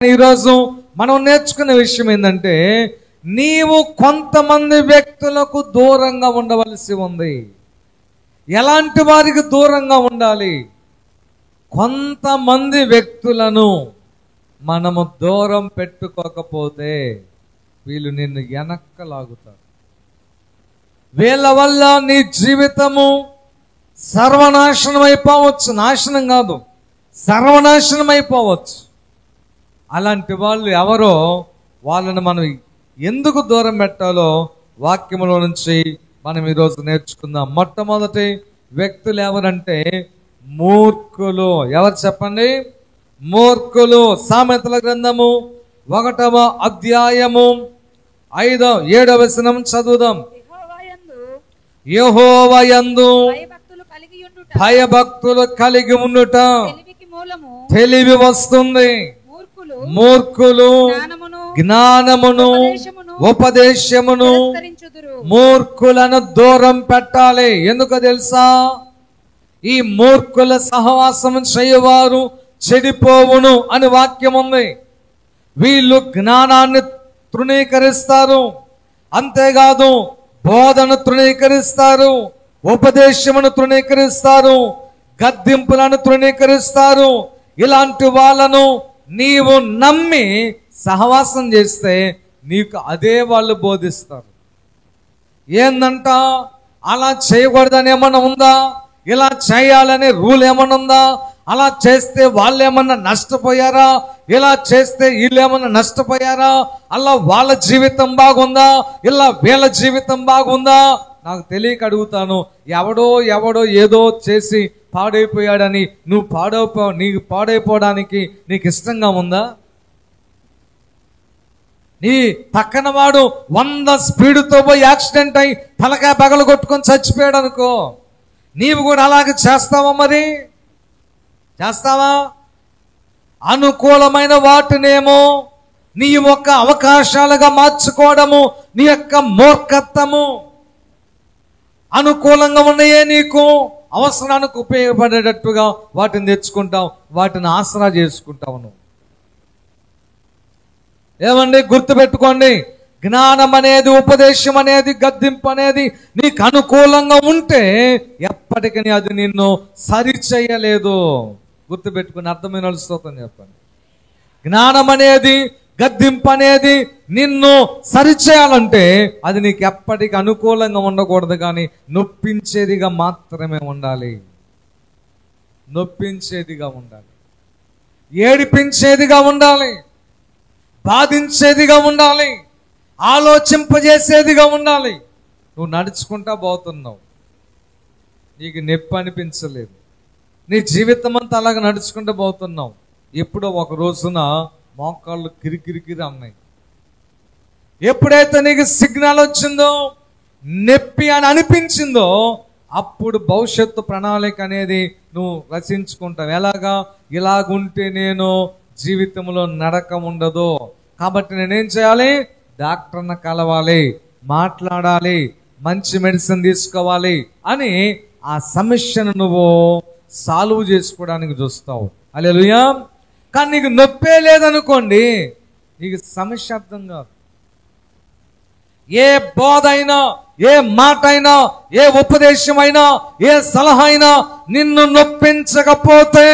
ఈరోజు మనం నేర్చుకునే విషయం ఏంటంటే, నీవు కొంతమంది వ్యక్తులకు దూరంగా ఉండవలసి ఉంది. ఎలాంటి వారికి దూరంగా ఉండాలి? కొంతమంది వ్యక్తులను మనము దూరం పెట్టుకోకపోతే వీళ్ళు నిన్ను వెనక్కలాగుతారు. వీళ్ళ వల్ల నీ జీవితము సర్వనాశనం అయిపోవచ్చు. నాశనం కాదు, సర్వనాశనం అయిపోవచ్చు. అలాంటి వాళ్ళు ఎవరో వాళ్ళని మనం ఎందుకు దూరం పెట్టాలో వాక్యములో నుంచి మనం ఈరోజు నేర్చుకుందాం. మొట్టమొదటి వ్యక్తులు ఎవరంటే మూర్ఖులు. ఎవరు చెప్పండి? మూర్ఖులు. సామెతల గ్రంథము 1వ అధ్యాయము 7వ వచనం చదువుదాం. యెహోవాయందు భయభక్తులు కలిగి ఉండుట తెలివి వస్తుంది. మూర్ఖులు జ్ఞానమును ఉపదేశమును మూర్ఖులను దూరం పెట్టాలి. ఎందుకో తెలుసా? ఈ మూర్ఖుల సహవాసము చేయవారు చెడిపోవును అని వాక్యం ఉంది. వీళ్ళు జ్ఞానాన్ని తృణీకరిస్తారు, అంతేకాదు బోధను తృణీకరిస్తారు, ఉపదేశమును తృణీకరిస్తారు, గద్దింపులను తృణీకరిస్తారు. ఇలాంటి వాళ్ళను నీవు నమ్మి సహవాసం చేస్తే నీకు అదే వాళ్ళు బోధిస్తారు. ఏందంట, అలా చేయకూడదని ఏమన్నా ఉందా? ఇలా చేయాలనే రూల్ ఏమన్నా ఉందా? అలా చేస్తే వాళ్ళు ఏమన్నా నష్టపోయారా? ఇలా చేస్తే వీళ్ళు ఏమన్నా నష్టపోయారా? అలా వాళ్ళ జీవితం బాగుందా? ఇలా వీళ్ళ జీవితం బాగుందా? నాకు తెలియక అడుగుతాను. ఎవడో ఏదో చేసి పాడైపోయాడని నీకు పాడైపోవడానికి నీకు ఇష్టంగా ఉందా? నీ పక్కన వాడు 100 స్పీడ్తో పోయి యాక్సిడెంట్ అయి తలకాయ పగలు కొట్టుకొని చచ్చిపోయాడు అనుకో, నీవు కూడా అలాగే చేస్తావా? మరి చేస్తావా? అనుకూలమైన వాటినేమో నీ యొక్క అవకాశాలుగా మార్చుకోవడము నీ యొక్క మూర్ఖత్వము. అనుకూలంగా ఉన్నాయే నీకు అవసరానికి ఉపయోగపడేటట్టుగా వాటిని తెచ్చుకుంటావు, వాటిని ఆసరా చేసుకుంటావు నువ్వు. ఏమండి, గుర్తుపెట్టుకోండి, జ్ఞానం అనేది, ఉపదేశం అనేది, గద్దింపు అనేది నీకు అనుకూలంగా ఉంటే ఎప్పటికీ అది నిన్ను సరిచేయలేదు. గుర్తుపెట్టుకుని అర్థమైన వాళ్ళు స్తోత్రం చెప్పండి. జ్ఞానం అనేది, గద్దింపు అనేది నిన్ను సరిచేయాలంటే అది నీకు ఎప్పటికీ అనుకూలంగా ఉండకూడదు, కానీ నొప్పించేదిగా మాత్రమే ఉండాలి. నొప్పించేదిగా ఉండాలి, ఏడిపించేదిగా ఉండాలి, బాధించేదిగా ఉండాలి, ఆలోచింపజేసేదిగా ఉండాలి. నువ్వు నడుచుకుంటా పోతున్నావు, నీకు నొప్పి అనిపించలేదు, నీ జీవితం అంతా అలాగ నడుచుకుంటూ పోతున్నావు. ఎప్పుడో ఒక రోజున మోకాళ్ళు కిరికిరికిరి అన్నాయి. ఎప్పుడైతే నీకు సిగ్నల్ వచ్చిందో, నొప్పి అని అనిపించిందో, అప్పుడు భవిష్యత్తు ప్రణాళిక అనేది నువ్వు రచించుకుంటావు. ఎలాగా? ఇలాగుంటే నేను జీవితంలో నడక ఉండదు, కాబట్టి నేనేం చేయాలి? డాక్టర్ని కలవాలి, మాట్లాడాలి, మంచి మెడిసిన్ తీసుకోవాలి అని ఆ సమస్యను నువ్వు సాల్వ్ చేసుకోవడానికి చూస్తావు. హల్లెలూయా. కానీ నీకు నొప్పే లేదనుకోండి, నీకు సమస్య అర్థం కాదు. ఏ బోధ అయినా, ఏ మాట అయినా, ఏ ఉపదేశమైనా, ఏ సలహా అయినా నిన్ను నొప్పించకపోతే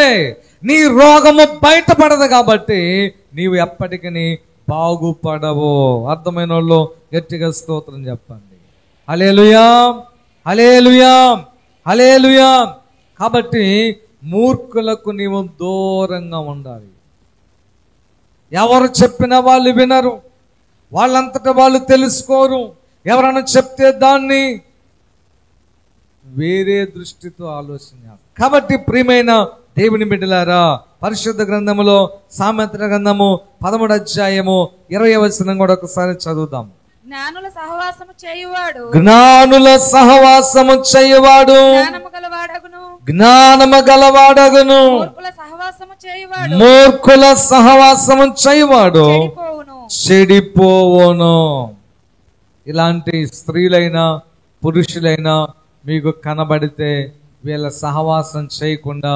నీ రోగము బయటపడదు. కాబట్టి నీవు ఎప్పటికీ బాగుపడవు. అర్థమైన వాళ్ళు గట్టిగా స్తోత్రం చెప్పండి. హల్లెలూయా, హల్లెలూయా, హల్లెలూయా. కాబట్టి మూర్ఖులకు నీవు దూరంగా ఉండాలి. ఎవరు చెప్పినా వాళ్ళు వినరు, వాళ్ళంతటా వాళ్ళు తెలుసుకోరు. ఎవరైనా చెప్తే దాన్ని వేరే దృష్టితో ఆలోచన. కాబట్టి ప్రియమైన దేవుని బిడ్డలారా, పరిశుద్ధ గ్రంథములో సామెతల గ్రంథము 13వ అధ్యాయము 20వ వచనం కూడా ఒకసారి చదువుదాం. జ్ఞానుల సహవాసము చేయువాడు, జ్ఞానుల సహవాసము చేయువాడు జ్ఞానము గలవాడగును, మూర్ఖుల సహవాసము చేయువాడు చెడిపోవును. ఇలాంటి స్త్రీలైనా పురుషులైనా మీకు కనబడితే వీళ్ళ సహవాసం చేయకుండా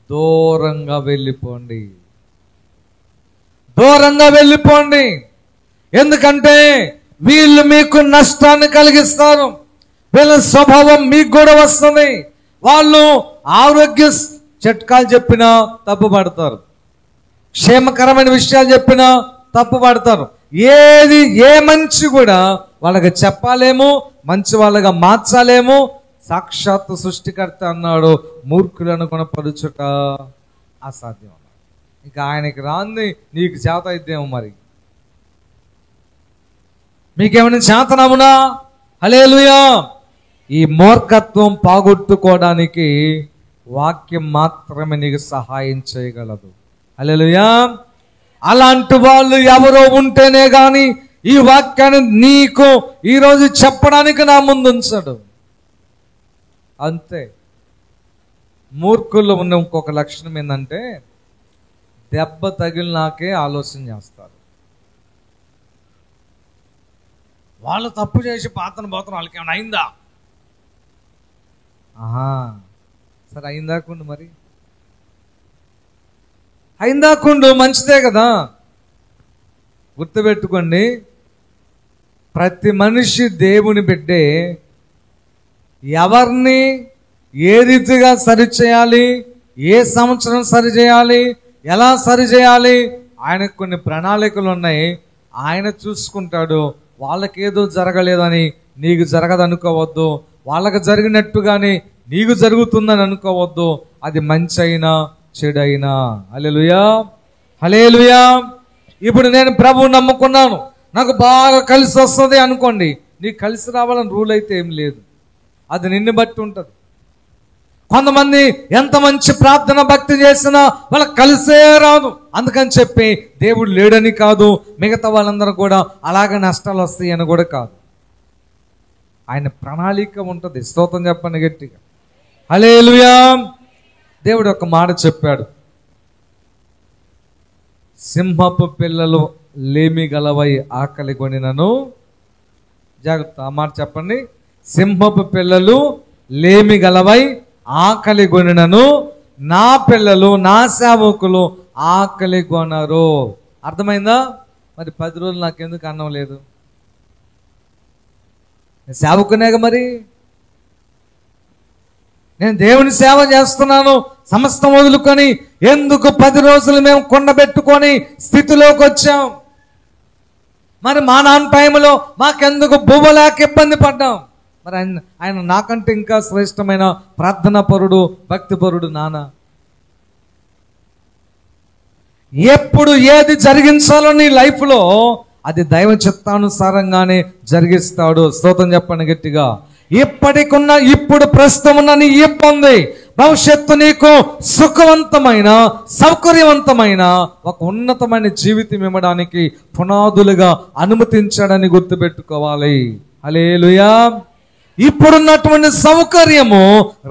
దూరంగా వెళ్ళిపోండి. దూరంగా వెళ్ళిపోండి. ఎందుకంటే వీళ్ళు మీకు నష్టాన్ని కలిగిస్తారు. వీళ్ళ స్వభావం మీకు కూడా వస్తుంది. వాళ్ళు ఆరోగ్య చిట్కాలు చెప్పినా తప్పుపడతారు, క్షేమకరమైన విషయాలు చెప్పినా తప్పుపడతారు. ఏ మంచి కూడా వాళ్ళకి చెప్పాలేమో, మంచి వాళ్ళగా మార్చాలేమో. సాక్షాత్తు సృష్టికర్త అన్నాడు, మూర్ఖులను కొనపరుచుట అసాధ్యం. ఇంకా ఆయనకి రాంది నీకు చేత అయిద్దేమో. మరి మీకేమైనా చేతనమునా? హల్లెలూయా. ఈ మూర్ఖత్వం పోగొట్టుకోవడానికి వాక్యం మాత్రమే నీకు సహాయం చేయగలదు. హల్లెలూయా. అలాంటి వాళ్ళు ఎవరో ఉంటేనే గాని ఈ వాక్యాన్ని నీకు ఈరోజు చెప్పడానికి నా ముందు ఉంచాడు. అంతే. మూర్ఖుల్లో ఉన్న ఇంకొక లక్షణం ఏంటంటే దెబ్బ తగిలినాకే ఆలోచన చేస్తారు. వాళ్ళు తప్పు చేసి పాతను వాళ్ళకి ఏమైనా అయిందా? సరే అయిందాకుండు, మరి అయిందాకుండు, మంచిదే కదా. గుర్తుపెట్టుకోండి, ప్రతి మనిషి దేవుని బిడ్డే. ఎవరిని ఏ రీతిగా సరిచేయాలి, ఏ సంవత్సరం సరిచేయాలి, ఎలా సరిచేయాలి, ఆయనకు కొన్ని ప్రణాళికలు ఉన్నాయి. ఆయన చూసుకుంటాడు. వాళ్ళకేదో జరగలేదని నీకు జరగదనుకోవద్దు, వాళ్ళకు జరిగినట్టుగానే నీకు జరుగుతుందని అనుకోవద్దు. అది మంచి అయినా చెడైనా. హల్లెలూయా, హల్లెలూయా. ఇప్పుడు నేను ప్రభువు నమ్ముకున్నాను, నాకు బాగా కలిసి వస్తుంది అనుకోండి. నీకు కలిసి రావాలని రూల్ అయితే ఏం లేదు, అది నిన్ను బట్టి ఉంటుంది. కొంతమంది ఎంత మంచి ప్రార్థన భక్తి చేసినా వాళ్ళకి కలిసే రాదు. అందుకని చెప్పి దేవుడు లేడని కాదు, మిగతా వాళ్ళందరూ కూడా అలాగే నష్టాలు వస్తాయి అని కూడా కాదు. ఆయన ప్రణాళిక ఉంటుంది. స్తోత్రం చెప్పండి గట్టిగా. హల్లెలూయా. దేవుడు ఒక మాట చెప్పాడు, సింహపు పిల్లలు లేమి గలవై ఆకలి కొనినను. జాగ్రత్త, ఆ మాట చెప్పండి. సింహపు పిల్లలు లేమి గలవై ఆకలి కొనినను, నా పిల్లలు నా సేవకులు ఆకలి కొనరు. అర్థమైందా? మరి 10 రోజులు నాకెందుకు అన్నం లేదు? సేవకునేగా. మరి నేను దేవుని సేవ చేస్తున్నాను సమస్తం వదులుకొని, ఎందుకు 10 రోజులు మేము కొండబెట్టుకొని స్థితిలోకి వచ్చాం? మరి మా నాన్న టైంలో మాకెందుకు బువ్వలేక ఇబ్బంది పడ్డాం? మరి ఆయన నాకంటే ఇంకా శ్రేష్టమైన ప్రార్థనా పరుడు, భక్తి పరుడు నాన్న. ఎప్పుడు ఏది జరిగించాలో నీ లైఫ్లో అది దైవ చిత్తానుసారంగానే జరిగిస్తాడు. స్తోత్రం చెప్పండి గట్టిగా. ఇప్పటికున్న ఇప్పుడు ప్రస్తుతం ఉన్న నీ ఇబ్బంది భవిష్యత్తు నీకు సుఖవంతమైన సౌకర్యవంతమైన ఒక ఉన్నతమైన జీవితం ఇవ్వడానికి పునాదులుగా అనుమతించాడని గుర్తుపెట్టుకోవాలి. హల్లెలూయా. ఇప్పుడున్నటువంటి సౌకర్యము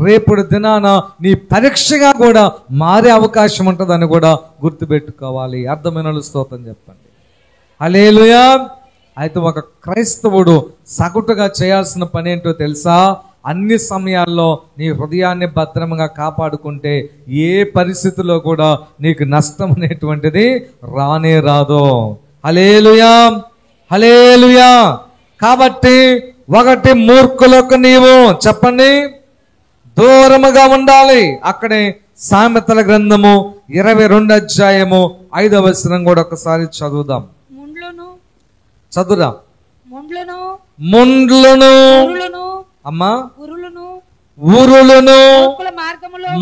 రేపటి దినాన నీ పరీక్షగా కూడా మారే అవకాశం ఉంటుందని కూడా గుర్తుపెట్టుకోవాలి. అర్థమైన స్తోత్రం చెప్పండి. హల్లెలూయా. అయితే ఒక క్రైస్తవుడు సగటుగా చేయాల్సిన పని ఏంటో తెలుసా? అన్ని సమయాల్లో నీ హృదయాన్ని భద్రంగా కాపాడుకుంటే ఏ పరిస్థితుల్లో కూడా నీకు నష్టం అనేటువంటిది రానే రాదు. హల్లెలూయా, హల్లెలూయా. కాబట్టి ఒకటి, మూర్ఖులకు నీవు చెప్పండి దూరముగా ఉండాలి. అక్కడే సామెతల గ్రంథము 22 అధ్యాయము 5వ వచనం కూడా ఒకసారి చదువుదాం. చదువుదాం. ముండ్లను అమ్మా ఊరులను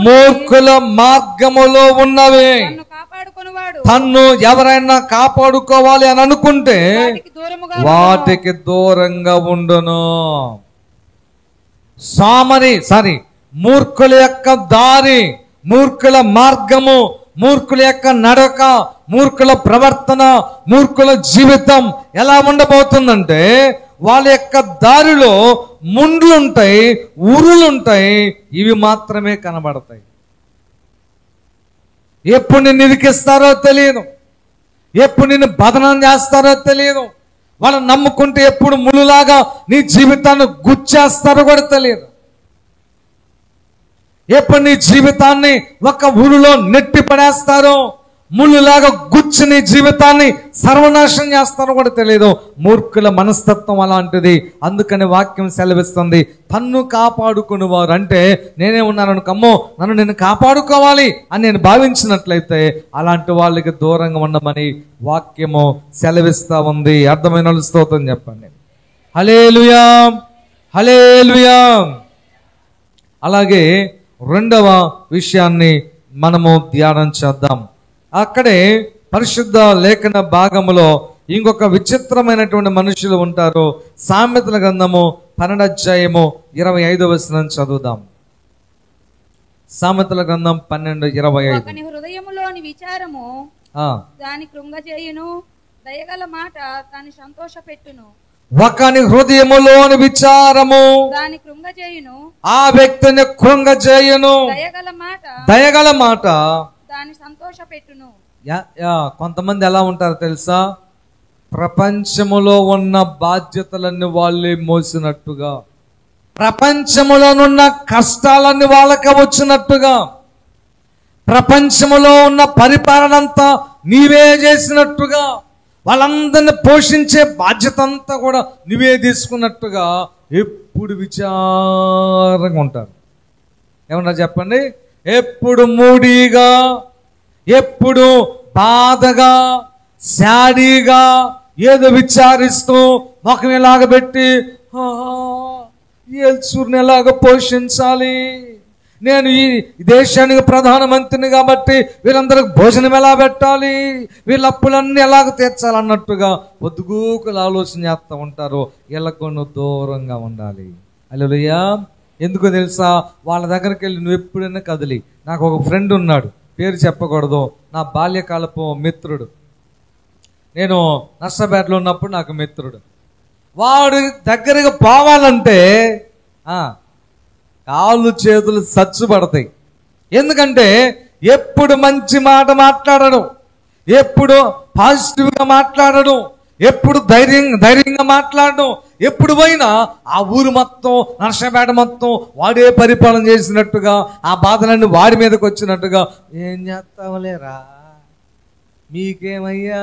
మూర్ఖుల మార్గములో ఉన్నవి. తన్ను ఎవరైనా కాపాడుకోవాలి అని అనుకుంటే వాటికి దూరంగా ఉండును. మూర్ఖుల యొక్క దారి, మూర్ఖుల మార్గము, మూర్ఖుల యొక్క నడక, మూర్ఖుల ప్రవర్తన, మూర్ఖుల జీవితం ఎలా ఉండబోతుందంటే వాళ్ళ యొక్క దారిలో ముండ్లుంటాయి, ఊరులుంటాయి. ఇవి మాత్రమే కనబడతాయి. ఎప్పుడు నిన్ను ఇరికిస్తారో తెలియదు, ఎప్పుడు నిన్ను బదనం చేస్తారో తెలియదు. వాళ్ళు నమ్ముకుంటే ఎప్పుడు ములులాగా నీ జీవితాన్ని గుచ్చేస్తారో కూడా తెలియదు. ఎప్పుడు నీ జీవితాన్ని ఒక ఊరిలో నెట్టి పడేస్తారో, ముళ్ళులాగా గుచ్చుని జీవితాన్ని సర్వనాశనం చేస్తారో కూడా తెలియదు. మూర్ఖుల మనస్తత్వం అలాంటిది. అందుకని వాక్యం సెలవిస్తుంది, తన్ను కాపాడుకుని వారు అంటే నేనే ఉన్నాను కమ్మో, నన్ను నేను కాపాడుకోవాలి అని నేను భావించినట్లయితే అలాంటి వాళ్ళకి దూరంగా ఉండమని వాక్యము సెలవిస్తా ఉంది. అర్థమైన వాళ్ళు స్తోత్రం చెప్పండి. హల్లెలూయా, హల్లెలూయా. అలాగే రెండవ విషయాన్ని మనము ధ్యానం చేద్దాం. అక్కడే పరిశుద్ధ లేఖన భాగములో ఇంకొక విచిత్రమైనటువంటి మనుషులు ఉంటారు. సామెతల గ్రంథము 12:25 వచనం చదువుదాం. సామెతల గ్రంథం 12:25. ఒకని హృదయములోని విచారము దాని కృంగజేయును, దయగల మాట దాని సంతోషపెట్టును. ఒకని హృదయములోని విచారము దాని కృంగజేయును, ఆ వ్యక్తిని కృంగజేయును, దయగల మాట దాని సంతోషపెట్టును. కొంతమంది ఎలా ఉంటారో తెలుసా? ప్రపంచములో ఉన్న బాధ్యతలన్నీ వాళ్ళే మోసినట్టుగా, ప్రపంచములోనున్న కష్టాలన్నీ వాళ్ళకే వచ్చినట్టుగా, ప్రపంచములో ఉన్న పరిపాలన అంతా నీవే చేసినట్టుగా, వాళ్ళందరినీ పోషించే బాధ్యత అంతా కూడా నువ్వే తీసుకున్నట్టుగా ఎప్పుడు విచారంగా ఉంటారు. ఏమన్నా చెప్పండి? ఎప్పుడు మూడీగా, ఎప్పుడు బాధగా, శాడీగా, ఏదో విచారిస్తూ ముఖం ఎలాగ పెట్టి ఏల్చూరుని ఎలాగ పోషించాలి, నేను ఈ దేశానికి ప్రధానమంత్రిని కాబట్టి వీళ్ళందరికి భోజనం ఎలా పెట్టాలి, వీళ్ళ అప్పులన్నీ ఎలాగ తీర్చాలన్నట్టుగా పొద్దుగూకులు ఆలోచన చేస్తూ ఉంటారు. వీళ్ళకు నువ్వు దూరంగా ఉండాలి. హల్లెలూయా. ఎందుకో తెలుసా? వాళ్ళ దగ్గరికి వెళ్ళి నువ్వు ఎప్పుడైనా కదిలి. నాకు ఒక ఫ్రెండ్ ఉన్నాడు, పేరు చెప్పకూడదు, నా బాల్యకాలపు మిత్రుడు. నేను నర్సాపేటలో ఉన్నప్పుడు నాకు మిత్రుడు. వాడు దగ్గరగా పోవాలంటే కాళ్ళు చేతులు సచ్చుపడతాయి. ఎందుకంటే ఎప్పుడు మంచి మాట మాట్లాడడు, ఎప్పుడు పాజిటివ్గా మాట్లాడడు, ఎప్పుడు ధైర్యంగా మాట్లాడడం. ఎప్పుడు పోయినా ఆ ఊరు మొత్తం, నర్సాపేట మొత్తం వాడే పరిపాలన చేసినట్టుగా, ఆ బాధలన్నీ వాడి మీదకి వచ్చినట్టుగా, ఏం చేస్తావులేరా మీకేమయ్యా.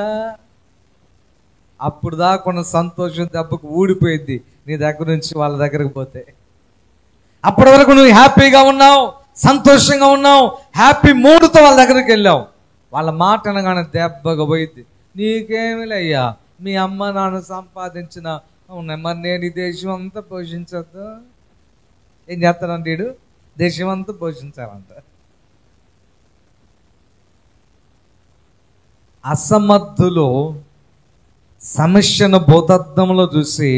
అప్పుడు దాకా సంతోషం దెబ్బకు ఊడిపోయింది నీ దగ్గర నుంచి వాళ్ళ దగ్గరకు పోతే. అప్పటి వరకు నువ్వు హ్యాపీగా ఉన్నావు, సంతోషంగా ఉన్నావు, హ్యాపీ మూడ్తో వాళ్ళ దగ్గరికి వెళ్ళావు. వాళ్ళ మాట అనగానే దెబ్బగా పోయింది. నీకేమిలయ్యా, మీ అమ్మ నాన్న సంపాదించిన ఉన్నాయి, మరి నేను ఈ దేశం అంతా పోషించద్దు. ఏం చేస్తానంటే వీడు దేశం అంతా పోషించాలంట. అసమర్థులు సమస్యను భూతద్దంలో చూసి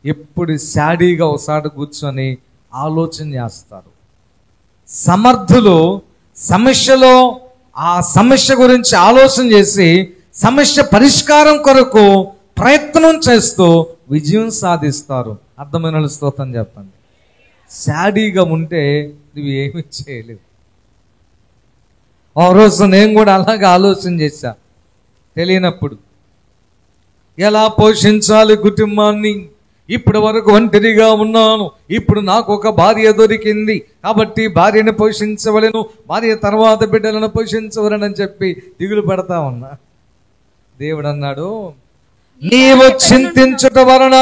ఎప్పుడు శాడీగా ఒకసారి కూర్చొని ఆలోచన చేస్తారు. సమర్థులు సమస్యలో ఆ సమస్య గురించి ఆలోచన చేసి సమస్య పరిష్కారం కొరకు ప్రయత్నం చేస్తూ విజయం సాధిస్తారు. అర్థమైన స్తోత్రం చెప్పండి. శాడీగా ఉంటే నువ్వు ఏమి చేయలేవు. ఆ రోజు నేను కూడా అలాగే ఆలోచన చేశా. తెలియనప్పుడు ఎలా పోషించాలి కుటుంబాన్ని, ఇప్పటి వరకు ఒంటరిగా ఉన్నాను, ఇప్పుడు నాకు ఒక భార్య దొరికింది కాబట్టి భార్యను పోషించవలను, భార్య తర్వాత బిడ్డలను పోషించవలనని చెప్పి దిగులు పడతా ఉన్నా. దేవుడు అన్నాడు, నీవు చింతించుట వలన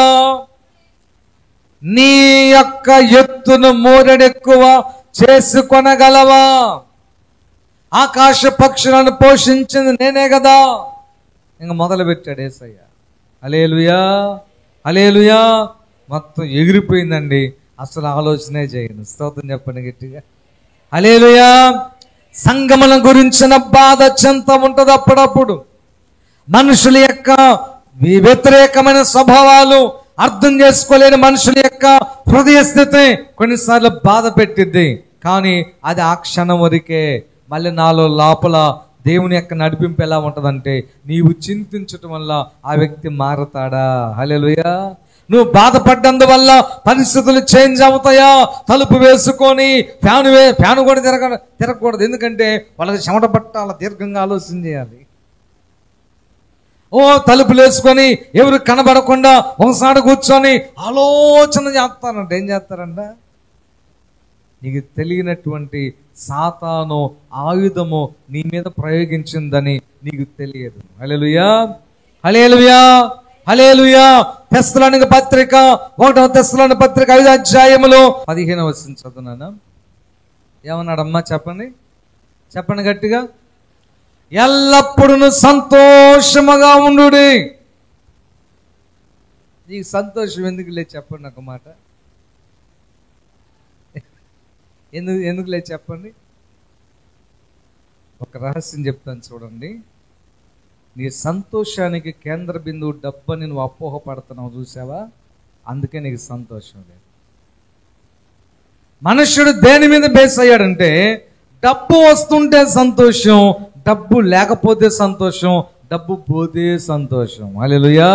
నీ యొక్క ఎత్తును మూరెడెక్కువ చేసుకొనగలవా? ఆకాశ పక్షులను పోషించింది నేనే కదా. ఇంకా మొదలు పెట్టాడు యేసయ్య. హల్లెలూయా, హల్లెలూయా. మొత్తం ఎగిరిపోయిందండి. అసలు ఆలోచనే చేయను. స్తోత్రం చెప్పండి గట్టిగా. హల్లెలూయా. సంగమన గురించిన బాధ చింత ఉంటుంది అప్పుడప్పుడు. మనుషుల యొక్క వ్యతిరేకమైన స్వభావాలు, అర్థం చేసుకోలేని మనుషుల యొక్క హృదయ స్థితి కొన్నిసార్లు బాధ పెట్టిద్ది. కానీ అది ఆ క్షణం వరకే. మళ్ళీ నాలో లోపల దేవుని యొక్క నడిపింపు ఎలా ఉంటుందంటే, నీవు చింతించటం వల్ల ఆ వ్యక్తి మారతాడా? హల్లెలూయా. నువ్వు బాధపడ్డందువల్ల పరిస్థితులు చేంజ్ అవుతాయా? తలుపు వేసుకొని ఫ్యాను కూడా తిరగకూడదు. ఎందుకంటే వాళ్ళకి చెమట పట్టాల, దీర్ఘంగా ఆలోచన చేయాలి. తలుపులు వేసుకొని ఎవరు కనబడకుండా ఒకసారి కూర్చొని ఆలోచన చేస్తారంట. ఏం చేస్తారంట? నీకు తెలియనటువంటి సాతాను ఆయుధము నీ మీద ప్రయోగించిందని నీకు తెలియదు. హల్లెలూయా, హల్లెలూయా, హల్లెలూయా. తెస్సలోనిక పత్రిక 1వ తెస్సలోనిక పత్రిక 5వ అధ్యాయములో 15వ వచనం చదువునానా. ఏమన్నాడమ్మా చెప్పండి, చెప్పండి గట్టిగా. ఎల్లప్పుడూ సంతోషముగా ఉండుడి. నీకు సంతోషం ఎందుకు లేదు చెప్పండి నాకు మాట. ఎందుకు లేదు చెప్పండి. ఒక రహస్యం చెప్తాను చూడండి. నీ సంతోషానికి కేంద్ర బిందువు డబ్బని నువ్వు అపోహపడుతున్నావు చూసావా, అందుకే నీకు సంతోషం లేదు. మనుష్యుడు దేని మీద బేస్ అయ్యాడంటే, డబ్బు వస్తుంటే సంతోషం, డబ్బు లేకపోతే సంతోషం, డబ్బు పోతే సంతోషం. హల్లెలూయా.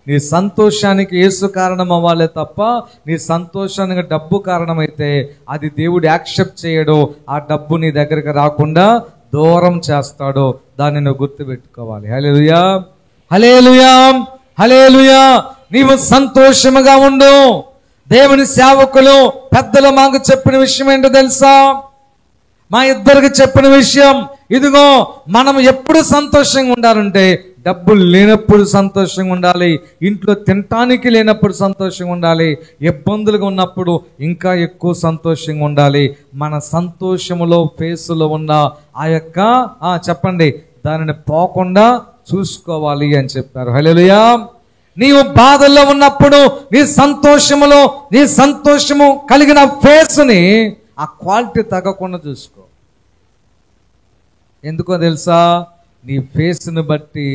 నీ సంతోషానికి యేసు కారణం అవ్వాలే తప్ప నీ సంతోషానికి డబ్బు కారణమైతే అది దేవుడు యాక్సెప్ట్ చేయడు. ఆ డబ్బు నీ దగ్గరికి రాకుండా దూరం చేస్తాడు. దాన్ని నువ్వు గుర్తుపెట్టుకోవాలి. హల్లెలూయా, హల్లెలూయా, హల్లెలూయా. నీవు సంతోషముగా ఉండు. దేవుని సేవకులు పెద్దలు మాకు చెప్పిన విషయం ఏంటో తెలుసా? మా ఇద్దరికి చెప్పిన విషయం ఇదిగో, మనం ఎప్పుడు సంతోషంగా ఉండాలంటే డబ్బులు లేనప్పుడు సంతోషంగా ఉండాలి, ఇంట్లో తినటానికి లేనప్పుడు సంతోషంగా ఉండాలి, ఇబ్బందులుగా ఉన్నప్పుడు ఇంకా ఎక్కువ సంతోషంగా ఉండాలి. మన సంతోషములో ఫేసులో ఉన్న ఆ యొక్క చెప్పండి దానిని పోకుండా చూసుకోవాలి అని చెప్పారు. హల్లెలూయా. నీవు బాధల్లో ఉన్నప్పుడు నీ సంతోషము కలిగిన ఫేస్ని ఆ క్వాలిటీ తగ్గకుండా చూసుకో. ఎందుకో తెలుసా? నీ ఫేస్ని బట్టి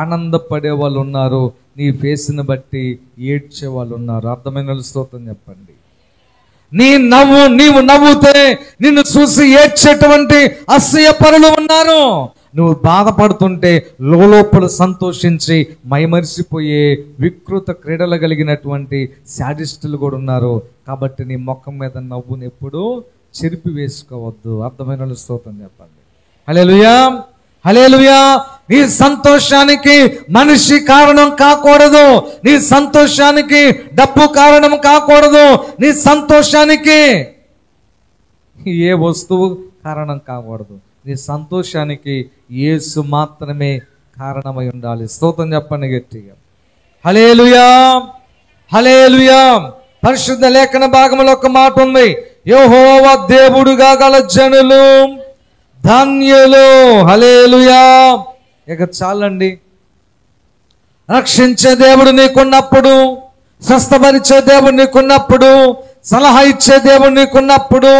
ఆనందపడే వాళ్ళు ఉన్నారు, నీ ఫేస్ని బట్టి ఏడ్చే వాళ్ళు ఉన్నారు. అర్థమైన స్తోత్రం చెప్పండి. నీవు నవ్వుతే నిన్ను చూసి ఏడ్చేటువంటి అసూయపరులు ఉన్నారు. నువ్వు బాధపడుతుంటే లోపల సంతోషించి మైమరిసిపోయే వికృత క్రీడలు కలిగినటువంటి శాడిస్టులు కూడా ఉన్నారు. కాబట్టి నీ ముఖం మీద నవ్వుని ఎప్పుడు చెరిపి వేసుకోవద్దు. అర్థమైన స్తోత్రం చెప్పండి. హల్లెలూయా, హల్లెలూయా. నీ సంతోషానికి మనిషి కారణం కాకూడదు, నీ సంతోషానికి డబ్బు కారణం కాకూడదు, నీ సంతోషానికి ఏ వస్తువు కారణం కాకూడదు. నీ సంతోషానికి యేసు మాత్రమే కారణమై ఉండాలి. స్తోత్రం చెప్పండి గట్టిగా. హల్లెలూయా, హల్లెలూయా. పరిశుద్ధ లేఖన భాగంలో ఒక మాట ఉంది, యెహోవా దేవుడుగా గల జనులు ధన్యులు. హల్లెలూయా. ఇక చాలండి. రక్షించే దేవుడు నీకున్నప్పుడు, స్వస్థపరిచే దేవుడు నీకున్నప్పుడు, సలహా ఇచ్చే దేవుడు నీకున్నప్పుడు,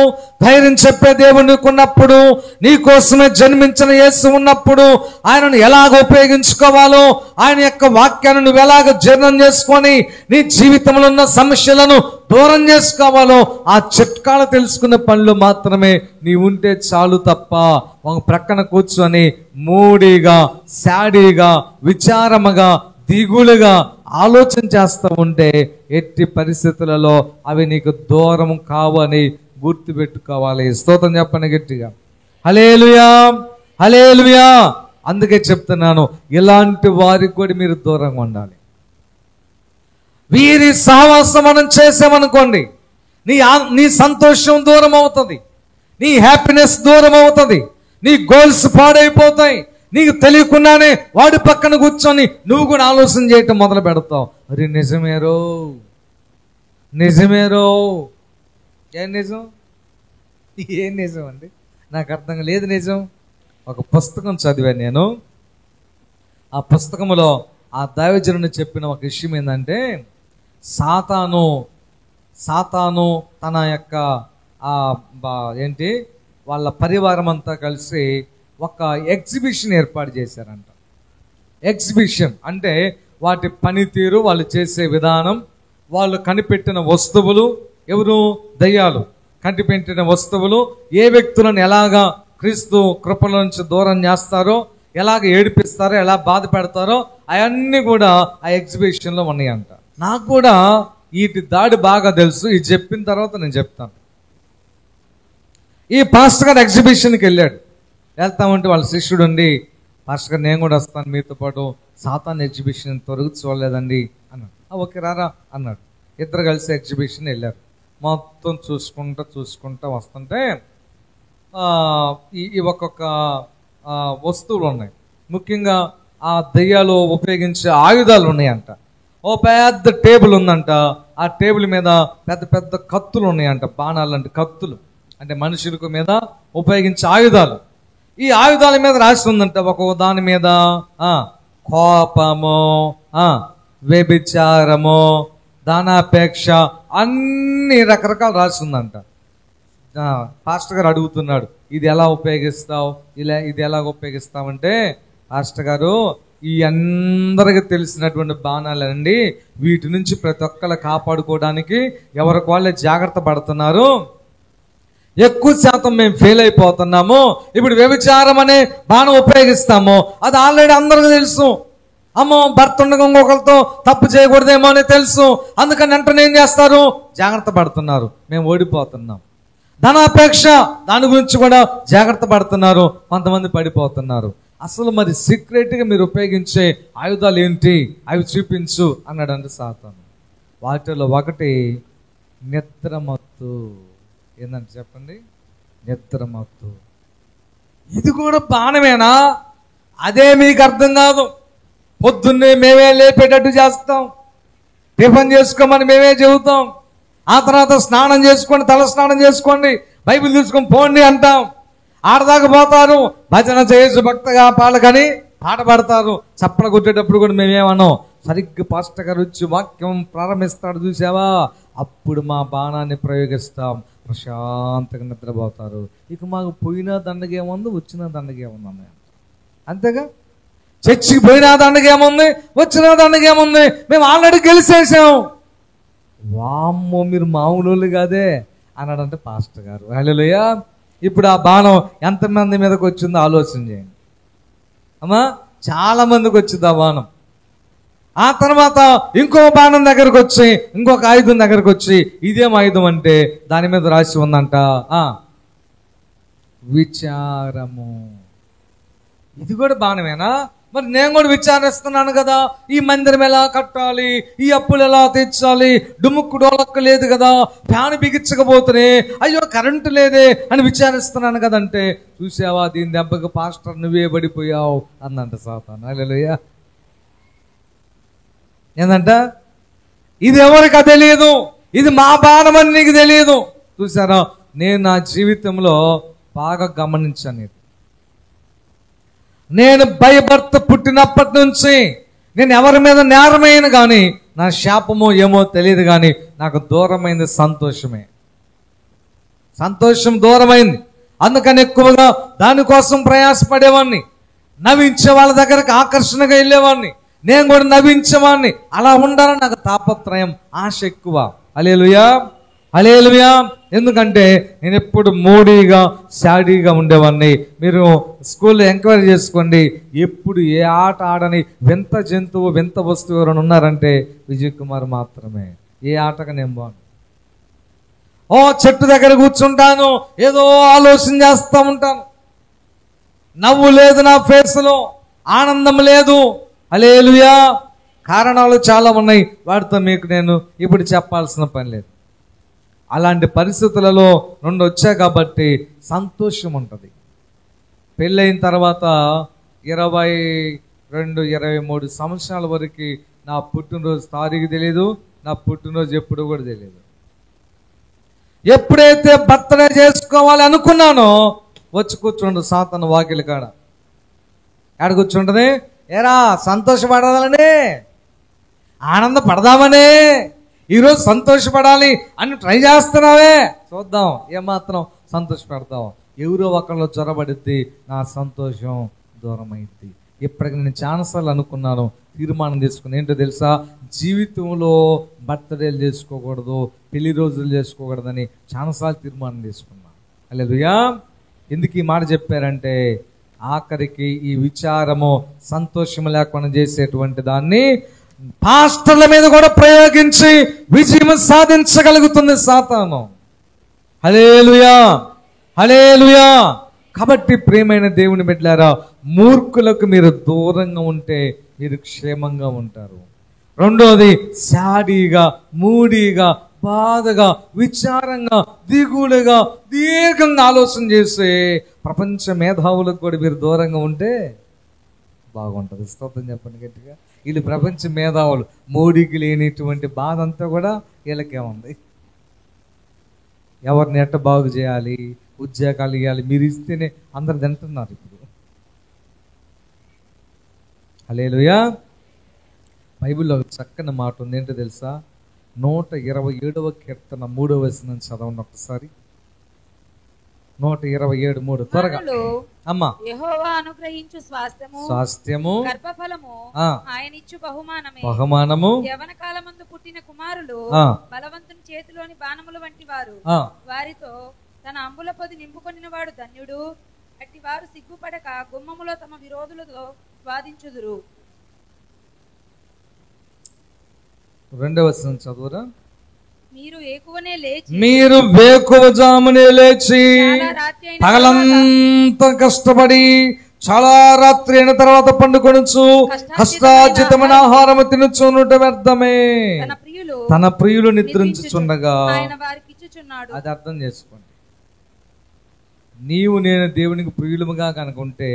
ధైర్యం చెప్పే దేవుడు నీకున్నప్పుడు, నీ కోసమే జన్మించిన యేసు ఉన్నప్పుడు ఆయనను ఎలాగ ఉపయోగించుకోవాలో, ఆయన యొక్క వాక్యాన్ని నువ్వు ఎలాగ జీర్ణం చేసుకొని నీ జీవితంలో ఉన్న సమస్యలను దూరం చేసుకోవాలో ఆ చిట్కాలు తెలుసుకునే పనులు మాత్రమే నీ ఉంటే చాలు తప్ప ఒక ప్రక్కన కూర్చొని మూడీగా, శాడీగా, విచారముగా, దిగులుగా ఆలోచన చేస్తూ ఉంటే ఎట్టి పరిస్థితులలో అవి నీకు దూరం కావని గుర్తుపెట్టుకోవాలి. స్తోత్రం చెప్పండి గట్టిగా. హల్లెలూయా, హల్లెలూయా. అందుకే చెప్తున్నాను, ఇలాంటి వారికి కూడా మీరు దూరంగా ఉండాలి. వీరి సహవాసం మనం చేసామనుకోండి, నీ సంతోషం దూరం అవుతుంది, నీ హ్యాపీనెస్ దూరం అవుతుంది, నీ గోల్స్ పాడైపోతాయి. నీకు తెలియకుండానే వాడి పక్కన కూర్చొని నువ్వు కూడా ఆలోచన చేయటం మొదలు పెడతావు. అరే నిజమేరో, నిజమేరో. ఏం నిజం? ఏం నిజం అండి? నాకు అర్థం లేదు. నిజం ఒక పుస్తకం చదివాను నేను. ఆ పుస్తకంలో ఆ దైవజనుని చెప్పిన ఒక విషయం ఏంటంటే, సాతాను తన యొక్క వాళ్ళ పరివారం అంతా కలిసి ఒక ఎగ్జిబిషన్ ఏర్పాటు చేశారంట. ఎగ్జిబిషన్ అంటే వాటి పనితీరు, వాళ్ళు చేసే విధానం, వాళ్ళు కనిపెట్టిన వస్తువులు, ఎవరు దయ్యాలు కనిపెట్టిన వస్తువులు ఏ వ్యక్తులను ఎలాగా క్రీస్తు కృపల నుంచి దూరం చేస్తారో, ఎలాగ ఏడిపిస్తారో, ఎలా బాధ పెడతారో అవన్నీ కూడా ఆ ఎగ్జిబిషన్లో ఉన్నాయంట. నాకు కూడా వీటి దాడి బాగా తెలుసు. ఇది చెప్పిన తర్వాత నేను చెప్తాను. ఈ పాస్టర్ గారు ఎగ్జిబిషన్కి వెళ్ళాడు. వెళ్తామంటే వాళ్ళ శిష్యుడు ఉండి, పాస్టర్ గారు నేను కూడా వస్తాను మీతో పాటు, సాతాన్ ఎగ్జిబిషన్ త్వరగా చూడలేదండి అన్నాడు. ఓకే రారా అన్నాడు. ఇద్దరు కలిసి ఎగ్జిబిషన్ వెళ్ళారు. మొత్తం చూసుకుంటా వస్తుంటే ఈ ఒక్కొక్క వస్తువులు ఉన్నాయి. ముఖ్యంగా ఆ దెయ్యాలు ఉపయోగించే ఆయుధాలు ఉన్నాయంట. ఓ పెద్ద టేబుల్ ఉందంట. ఆ టేబుల్ మీద పెద్ద పెద్ద కత్తులు ఉన్నాయంట. బాణాలు అంటే కత్తులు అంటే మనుషులకు మీద ఉపయోగించే ఆయుధాలు. ఈ ఆయుధాల మీద రాసి ఉందంట. ఒక్కొక్క దాని మీద కోపము, వ్యభిచారము, ధనాపేక్ష, అన్ని రకరకాలు రాసి ఉందంట. పాస్టర్ గారు అడుగుతున్నాడు, ఇది ఎలా ఉపయోగిస్తావు, ఇది ఎలా ఉపయోగిస్తావంటే, పాస్టర్ గారు ఈ అందరికి తెలిసినటువంటి బాణాలండి, వీటి నుంచి ప్రతి ఒక్కరు కాపాడుకోవడానికి ఎవరికి వాళ్ళే జాగ్రత్త పడుతున్నారు. ఎక్కువ శాతం మేము ఫెయిల్ అయిపోతున్నాము. ఇప్పుడు వ్యభిచారం అనే బాణం ఉపయోగిస్తాము, అది ఆల్రెడీ అందరికీ తెలుసు. అమ్మో, భర్త ఉండగా ఇంకొకరితో తప్పు చేయకూడదేమో అని తెలుసు. అందుకని వెంటనే ఏం చేస్తారు, జాగ్రత్త పడుతున్నారు. మేము ఓడిపోతున్నాం. ధనాపేక్ష, దాని గురించి కూడా జాగ్రత్త పడుతున్నారు. కొంతమంది పడిపోతున్నారు. అసలు మరి సీక్రెట్గా మీరు ఉపయోగించే ఆయుధాలు ఏంటి, అవి చూపించు అన్నాడంటే సాతాను. వాటిలో ఒకటి నిద్రమత్తు. ఏంటంటే చెప్పండి, నిద్రమత్తు. ఇది కూడా బాణమేనా? అదే మీకు అర్థం కాదు. పొద్దున్నే మేమే లేపేటట్టు చేస్తాం, టిఫిన్ చేసుకోమని మేమే చెబుతాం. ఆ తర్వాత స్నానం చేసుకోండి, తల స్నానం చేసుకోండి, బైబిల్ తీసుకొని పోండి అంటాం. ఆడదాకా పోతారు, భజన చేయొచ్చు భక్తగా పాడకని పాట పాడతారు. చప్పన కొట్టేటప్పుడు కూడా మేమేమన్నాం, సరిగ్గా పాస్టర్ గారు వచ్చి వాక్యం ప్రారంభిస్తాడు చూసావా, అప్పుడు మా బాణాన్ని ప్రయోగిస్తాం. ప్రశాంతంగా నిద్రపోతారు. ఇక మాకు పోయినా దండగేముంది, వచ్చినా దండగేముంది అన్నయ్య, అంతేగా. చర్చికి పోయినా దండగేముంది, వచ్చినా దండగేముంది, మేము ఆల్రెడీ గెలిచేసాం. వామ్మో, మీరు మామూలు కాదే అన్నాడంటే పాస్టర్ గారు. హల్లెలూయా. ఇప్పుడు ఆ బాణం ఎంతమంది మీదకి వచ్చిందో ఆలోచన చేయండి అమ్మా. చాలా మందికి వచ్చింది ఆ బాణం. ఆ తర్వాత ఇంకో బాణం దగ్గరకు వచ్చి, ఇంకొక ఆయుధం దగ్గరకు వచ్చి, ఇదేం ఆయుధం అంటే దాని మీద రాసి ఉందంట విచారము. ఇది కూడా బాణమేనా? మరి నేను కూడా విచారిస్తున్నాను కదా, ఈ మందిరం ఎలా కట్టాలి, ఈ అప్పులు ఎలా తీర్చాలి, డుముక్కు డోలక్కు లేదు కదా, ఫ్యాన్ బిగించకపోతే, అయ్యో కరెంటు లేదే అని విచారిస్తున్నాను కదంటే, చూసావా దీని దెబ్బకి పాస్టర్ నువ్వే పడిపోయావు అందంట సాతాను. హల్లెలూయా. ఏందంట, ఇది ఎవరికి తెలియదు, ఇది మా బాణమని నీకు తెలియదు. చూసారా, నేను నా జీవితంలో బాగా గమనించాను. నేను భయభర్త పుట్టినప్పటి నుంచి నేను ఎవరి మీద నేరమైన కానీ నా శాపమో ఏమో తెలియదు, కానీ నాకు దూరమైంది సంతోషమే. సంతోషం దూరమైంది. అందుకని ఎక్కువగా దానికోసం ప్రయాసపడేవాడిని. నవ్వించే వాళ్ళ దగ్గరకు ఆకర్షణగా వెళ్ళేవాడిని. నేను కూడా నవ్వించేవాడిని. అలా ఉండాలని నాకు తాపత్రయం, ఆశ ఎక్కువ. హల్లెలూయా, హల్లెలూయా. ఎందుకంటే నేను ఎప్పుడు మూడీగా సాడీగా ఉండేవాడిని. మీరు స్కూల్లో ఎంక్వైరీ చేసుకోండి, ఎప్పుడు ఏ ఆట ఆడని వింత జంతువు వింత వస్తువు ఎవరైనా ఉన్నారంటే విజయ్ కుమార్ మాత్రమే. ఏ ఆటగా నేను బాను. ఓ చెట్టు దగ్గర కూర్చుంటాను, ఏదో ఆలోచన చేస్తూ ఉంటాను. నవ్వు లేదు నా ఫేస్లో, ఆనందం లేదు. హల్లెలూయా. కారణాలు చాలా ఉన్నాయి, వాటితో మీకు నేను ఇప్పుడు చెప్పాల్సిన పని లేదు. అలాంటి పరిస్థితులలో నుండి వచ్చా కాబట్టి సంతోషం ఉంటుంది. పెళ్ళైన తర్వాత 22-23 సంవత్సరాల వరకు నా పుట్టినరోజు తారీఖు తెలియదు, నా పుట్టినరోజు ఎప్పుడు కూడా తెలియదు. ఎప్పుడైతే బర్త్డే చేసుకోవాలి అనుకున్నానో వచ్చి కూర్చుండు సాతాను వాకిలి కాడ. ఎక్కడ కూర్చుంటుంది, ఏరా సంతోషపడాలని, ఆనందపడదామనే, ఈరోజు సంతోషపడాలి అని ట్రై చేస్తున్నావే, చూద్దాం ఏమాత్రం సంతోషపడతావు. ఎవరో ఒకళ్ళు జ్వరపడిద్ది, నా సంతోషం దూరమైద్ది. ఇప్పటికి నేను చాలాసార్లు అనుకున్నాను, తీర్మానం తీసుకుని, ఏంటో తెలుసా, జీవితంలో బర్త్డేలు చేసుకోకూడదు, పెళ్లి రోజులు చేసుకోకూడదని చాలాసార్లు తీర్మానం తీసుకున్నాను. హల్లెలూయా. ఎందుకు ఈ మాట చెప్పారంటే, ఆఖరికి ఈ విచారము సంతోషం లేకుండా చేసేటువంటి దాన్ని పాస్టర్ల మీద కూడా ప్రయోగించి విజయం సాధించగలుగుతుంది సాతాను. హల్లెలూయా, హల్లెలూయా. కాబట్టి ప్రియమైన దేవుని బిడ్డలారా, మూర్ఖులకు మీరు దూరంగా ఉంటే మీరు క్షేమంగా ఉంటారు. రెండోది, సాడీగా మూడీగా బాధగా, విచారంగా, దిగులుగా, దీర్ఘంగా ఆలోచన చేసే ప్రపంచ మేధావులకు కూడా మీరు దూరంగా ఉంటే బాగుంటుంది. స్తోత్రం చెప్పండి గట్టిగా. వీళ్ళు ప్రపంచ మేధావులు, మోడీకి లేనిటువంటి బాధ అంతా కూడా వీళ్ళకే ఉంది. ఎవరిని ఎట్ట బాగు చేయాలి, ఉద్యోగాలు ఇవ్వాలి, మీరు ఇస్తేనే అందరు తింటున్నారు ఇప్పుడు. హల్లెలూయా. బైబిల్లో ఒక చక్కని మాట ఉంది, ఏంటో తెలుసా? 127వ కీర్తన 3వ వచనం చదవండి ఒకసారి. 127:3 త్వరగా అమ్మా. యెహోవా అనుగ్రహించు స్వాస్థ్యము గర్భఫలము ఆయనిచ్చు బహుమానము యవన కాలమందు పుట్టిన కుమారులు బలవంతుని చేతిలోని బాణముల వంటి వారు. వారితో తన అంబుల పొది నింపుకొనిన వాడు ధన్యుడు. అట్టి వారు సిగ్గుపడక గుమ్మములో తమ విరోధులతో వాదించుదురు. 2వ వచనం చదువురా. మీరు వేకువజామునే లేచి పగలంతా కష్టపడి చాలా రాత్రి అయిన తర్వాత పండుకొనుచు కష్టార్జితమైన ఆహారము తినుచునుట వ్యర్థమే. తన ప్రియులు నిద్రించుచుండగా. అది అర్థం చేసుకోండి. నీవు నేను దేవునికి ప్రియులుగా కనుకుంటే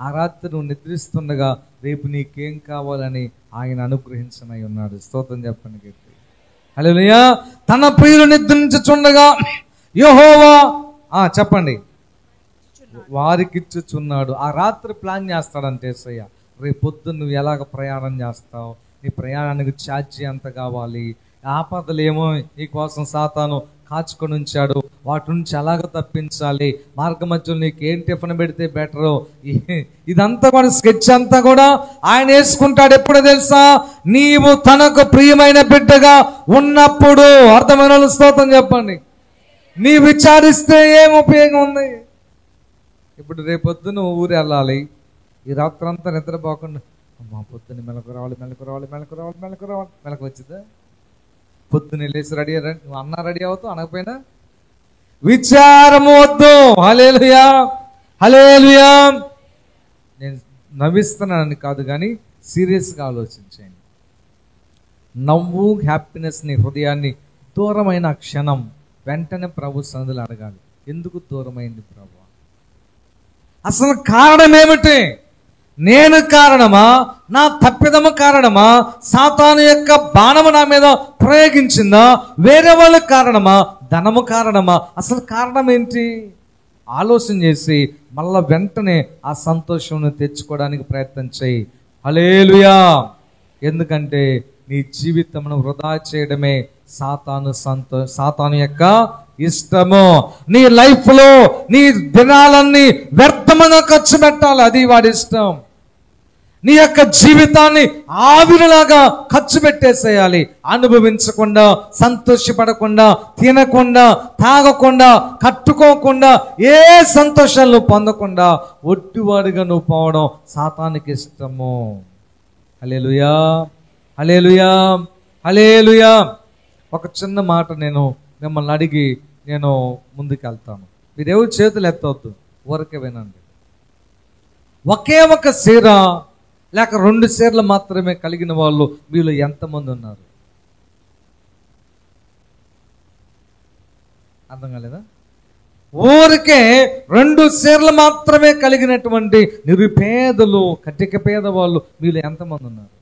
ఆ రాత్రి నువ్వు నిద్రిస్తుండగా రేపు నీకేం కావాలని ఆయన అనుగ్రహించనై ఉన్నాడు. స్తోత్రం చెప్పండి గట్టి. హల్లెలూయా. తన ప్రియులు నిద్రించుచుండగా యెహోవా చెప్పండి వారికిచ్చుచున్నాడు. ఆ రాత్రి ప్లాన్ చేస్తాడంటే యేసయ్య, రేపు పొద్దున్న నువ్వు ఎలాగ ప్రయాణం చేస్తావు, నీ ప్రయాణానికి ఛార్జీ ఎంత కావాలి, ఆపదలేమో నీ కోసం సాతాను కాచుకొని ఉంచాడు, వాటి నుంచి ఎలాగ తప్పించాలి, మార్గ మధ్యలో నీకు ఏం టిఫిన్ పెడితే బెటరు, ఇదంతా కూడా స్కెచ్ అంతా కూడా ఆయన వేసుకుంటాడు. ఎప్పుడు తెలుసా? నీవు తనకు ప్రియమైన బిడ్డగా ఉన్నప్పుడు. అర్థమైన స్తోత్రం చెప్పండి. నీ విచారిస్తే ఏం ఉపయోగం ఉంది? ఇప్పుడు రేపొద్దున ఊరు వెళ్ళాలి, ఈ రాత్రంతా నిద్రపోకుండా అమ్మా పొద్దున్న మెలకు రావాలి, మెలకు వచ్చిందా? పొద్దున్న లేచి రెడీ నువ్వు అన్నా రెడీ అవుతావు, అనకపోయినా విచారము వద్దు. హల్లెలూయా, హల్లెలూయా. నేను నవ్విస్తున్నానని కాదు, కానీ సీరియస్గా ఆలోచించండి. నవ్వు, హ్యాపీనెస్ నీ హృదయాన్ని దూరమైన క్షణం వెంటనే ప్రభు సన్నిధిలో అడగాలి, ఎందుకు దూరమైంది ప్రభు? అసలు కారణం ఏమిటి? నేను కారణమా? నా తప్పిదము కారణమా? సాతాను యొక్క బాణము నా మీద ప్రయోగించిందా? వేరే వాళ్ళ కారణమా? ధనము కారణమా? అసలు కారణం ఏంటి? ఆలోచన చేసి మళ్ళా వెంటనే ఆ సంతోషం తెచ్చుకోవడానికి ప్రయత్నం చేయి. హల్లెలూయా. ఎందుకంటే నీ జీవితమును వృధా చేయడమే సాతాను యొక్క ఇష్టము. నీ లైఫ్ లో నీ దినాలన్నీ వ్యర్థంగా ఖర్చు పెట్టాలి, అది వాడి ఇష్టం. నీ యొక్క జీవితాన్ని ఆవిరిలాగా ఖర్చు పెట్టేసేయాలి. అనుభవించకుండా, సంతోషపడకుండా, తినకుండా, తాగకుండా, కట్టుకోకుండా, ఏ సంతోషాలు పొందకుండా ఒట్టివాడిగా నువ్వు పోవడం సాతానికి ఇష్టము. హల్లెలూయా, హల్లెలూయా, హల్లెలూయా. ఒక చిన్న మాట నేను మిమ్మల్ని అడిగి నేను ముందుకెళ్తాను. మీరేవు చేతులు ఎత్తవద్దు, ఊరకే వినండి. ఒకే ఒక చీర లేక 2 చీరలు మాత్రమే కలిగిన వాళ్ళు మీలో ఎంతమంది ఉన్నారు? అర్థం కాలేదా? ఊరికే 2 చీరలు మాత్రమే కలిగినటువంటి నిరుపేదలు, కటిక పేదవాళ్ళు మీలో ఎంతమంది ఉన్నారు?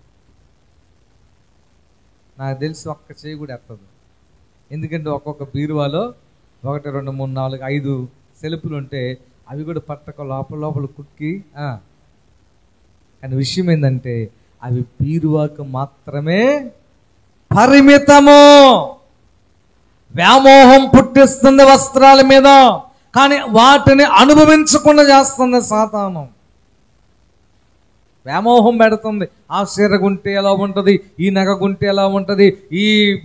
నాకు తెలిసి ఒక్క చేయి కూడా ఎత్తదు. ఎందుకంటే ఒక్కొక్క బీరువాలో 1, 2, 3, 4, 5 సెల్పులు ఉంటే అవి కూడా పట్టక లోపల కుక్కి. కానీ విషయం ఏంటంటే అవి బీరువాకు మాత్రమే పరిమితము. వ్యామోహం పుట్టిస్తుంది వస్త్రాల మీద, కానీ వాటిని అనుభవించకుండా చేస్తుంది సాతాను. వ్యామోహం పెడుతుంది. ఆ చీర గుంటే ఎలా ఉంటుంది, ఈ నగ గుంటే ఎలా ఉంటుంది,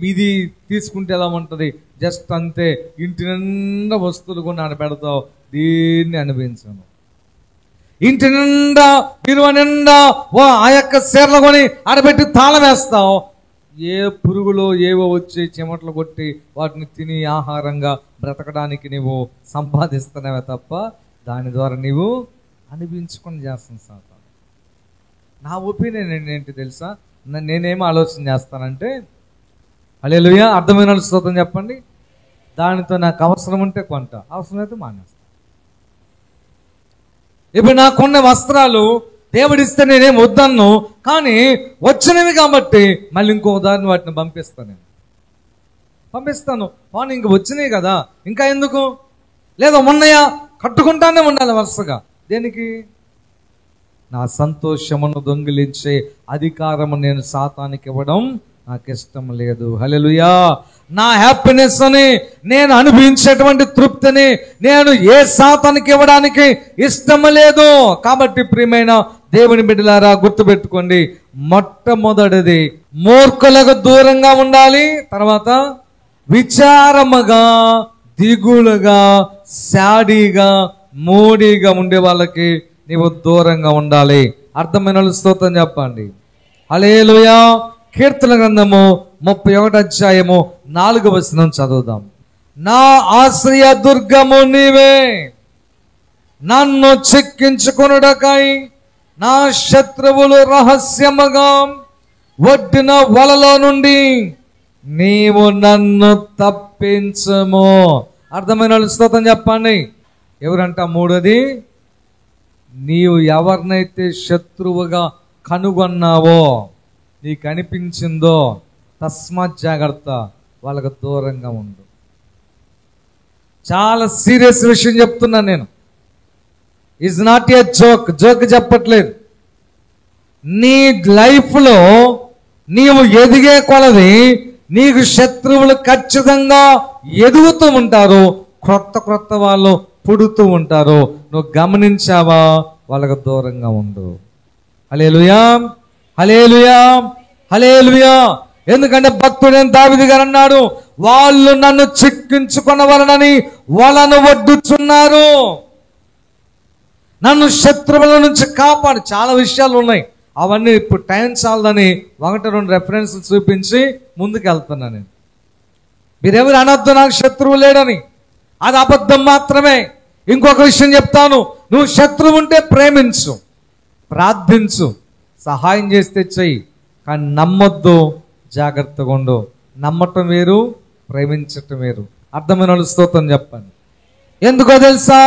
ఇది తీసుకుంటే ఎలా ఉంటుంది, జస్ట్ అంతే. ఇంటి నిండా వస్తువులు కొని ఆడ పెడతావు, దీన్ని అనుభవించను. ఇంటి నిండా విలువ నిండా ఆ యొక్క చీరలు కొని ఆడబెట్టి తాళం వేస్తావు. ఏ పురుగులో ఏవో వచ్చి చెమటలు కొట్టి వాటిని తిని ఆహారంగా బ్రతకడానికి నీవు సంపాదిస్తున్నావే తప్ప దాని ద్వారా నీవు అనుభవించుకొని చేస్తాను సార్. నా ఒపీనియన్ ఏంటి తెలుసా? నేనేమో ఆలోచన చేస్తానంటే, హల్లెలూయా. అర్థమైన స్తోత్రం చెప్పండి. దానితో నాకు అవసరం ఉంటే కొంట, అవసరం అయితే మానేస్తా. ఇప్పుడు నాకున్న వస్త్రాలు దేవుడిస్తే నేనేం వద్దన్ను, కానీ వచ్చినవి కాబట్టి మళ్ళీ ఇంకో ఉదాహరణ వాటిని పంపిస్తాను. పోనీ ఇంక వచ్చినాయి కదా, ఇంకా ఎందుకు, లేదా ఉన్నాయా కట్టుకుంటానే ఉండాలి వరుసగా. దేనికి? నా సంతోషమును దొంగిలించే అధికారము నేను సాతానికి ఇవ్వడం నాకు ఇష్టం లేదు. హల్లెలూయా. నా హ్యాపీనెస్ అని నేను అనుభవించేటువంటి తృప్తిని నేను ఏ సాతానికి ఇవ్వడానికి ఇష్టం లేదు. కాబట్టి ప్రియమైన దేవుని బిడ్డలారా, గుర్తుపెట్టుకోండి, మొట్టమొదటిది మూర్ఖులకు దూరంగా ఉండాలి. తర్వాత విచారముగా, దిగులుగా, శాడీగా, మూడీగా ఉండే వాళ్ళకి నీవు దూరంగా ఉండాలి. అర్థమైన స్తోత్రం చెప్పండి. హల్లెలూయా. కీర్తన గ్రంథము 31వ అధ్యాయము 4వ వచనం చదువుదాం. నా ఆశ్రయ దుర్గము నీవే, నన్ను చిక్కించుకొనుటకై నా శత్రువులు రహస్యముగా ఒడ్డిన వలలో నుండి నీవు నన్ను తప్పించము. అర్థమైన స్తోత్రం చెప్పండి. ఎవరంట? మూడోది, నీవు ఎవరినైతే శత్రువుగా కనుగొన్నావో, నీకు అనిపించిందో, తస్మాత్ జాగ్రత్త, వాళ్ళకు దూరంగా ఉండు. చాలా సీరియస్ విషయం చెప్తున్నా నేను. ఈజ్ నాట్ ఏ జోక్ చెప్పట్లేదు. నీ లైఫ్లో నీవు ఎదిగే కొలది నీకు శత్రువులు ఖచ్చితంగా ఎదుగుతూ ఉంటారు, క్రొత్త వాళ్ళు పుడుతూ ఉంటారు. నువ్వు గమనించావా? వాళ్ళకు దూరంగా ఉండు. హల్లెలూయా, హల్లెలూయా, హల్లెలూయా. ఎందుకంటే భక్తుడైన దావీదు గారు అన్నాడు, వాళ్ళు నన్ను చిక్కించుకొనవలనని వలను వడ్డుచున్నారు. నన్ను శత్రువుల నుంచి కాపాడు. చాలా విషయాలు ఉన్నాయి, అవన్నీ ఇప్పుడు టైం చాలదని 1-2 రెఫరెన్స్ చూపించి ముందుకు వెళ్తున్నా నేను. మీరెవరు అనొద్దు నాకు శత్రువు లేడని, అది అబద్ధం మాత్రమే. ఇంకొక విషయం చెప్తాను, నువ్వు శత్రువు ఉంటే ప్రేమించు, ప్రార్థించు, సహాయం చేస్తే చెయ్యి, కానీ నమ్మొద్దు, జాగ్రత్తగా ఉండు. నమ్మటం వేరు, ప్రేమించటం వేరు. అర్థమైన స్తోత్రం చెప్పండి. ఎందుకో తెలుసా?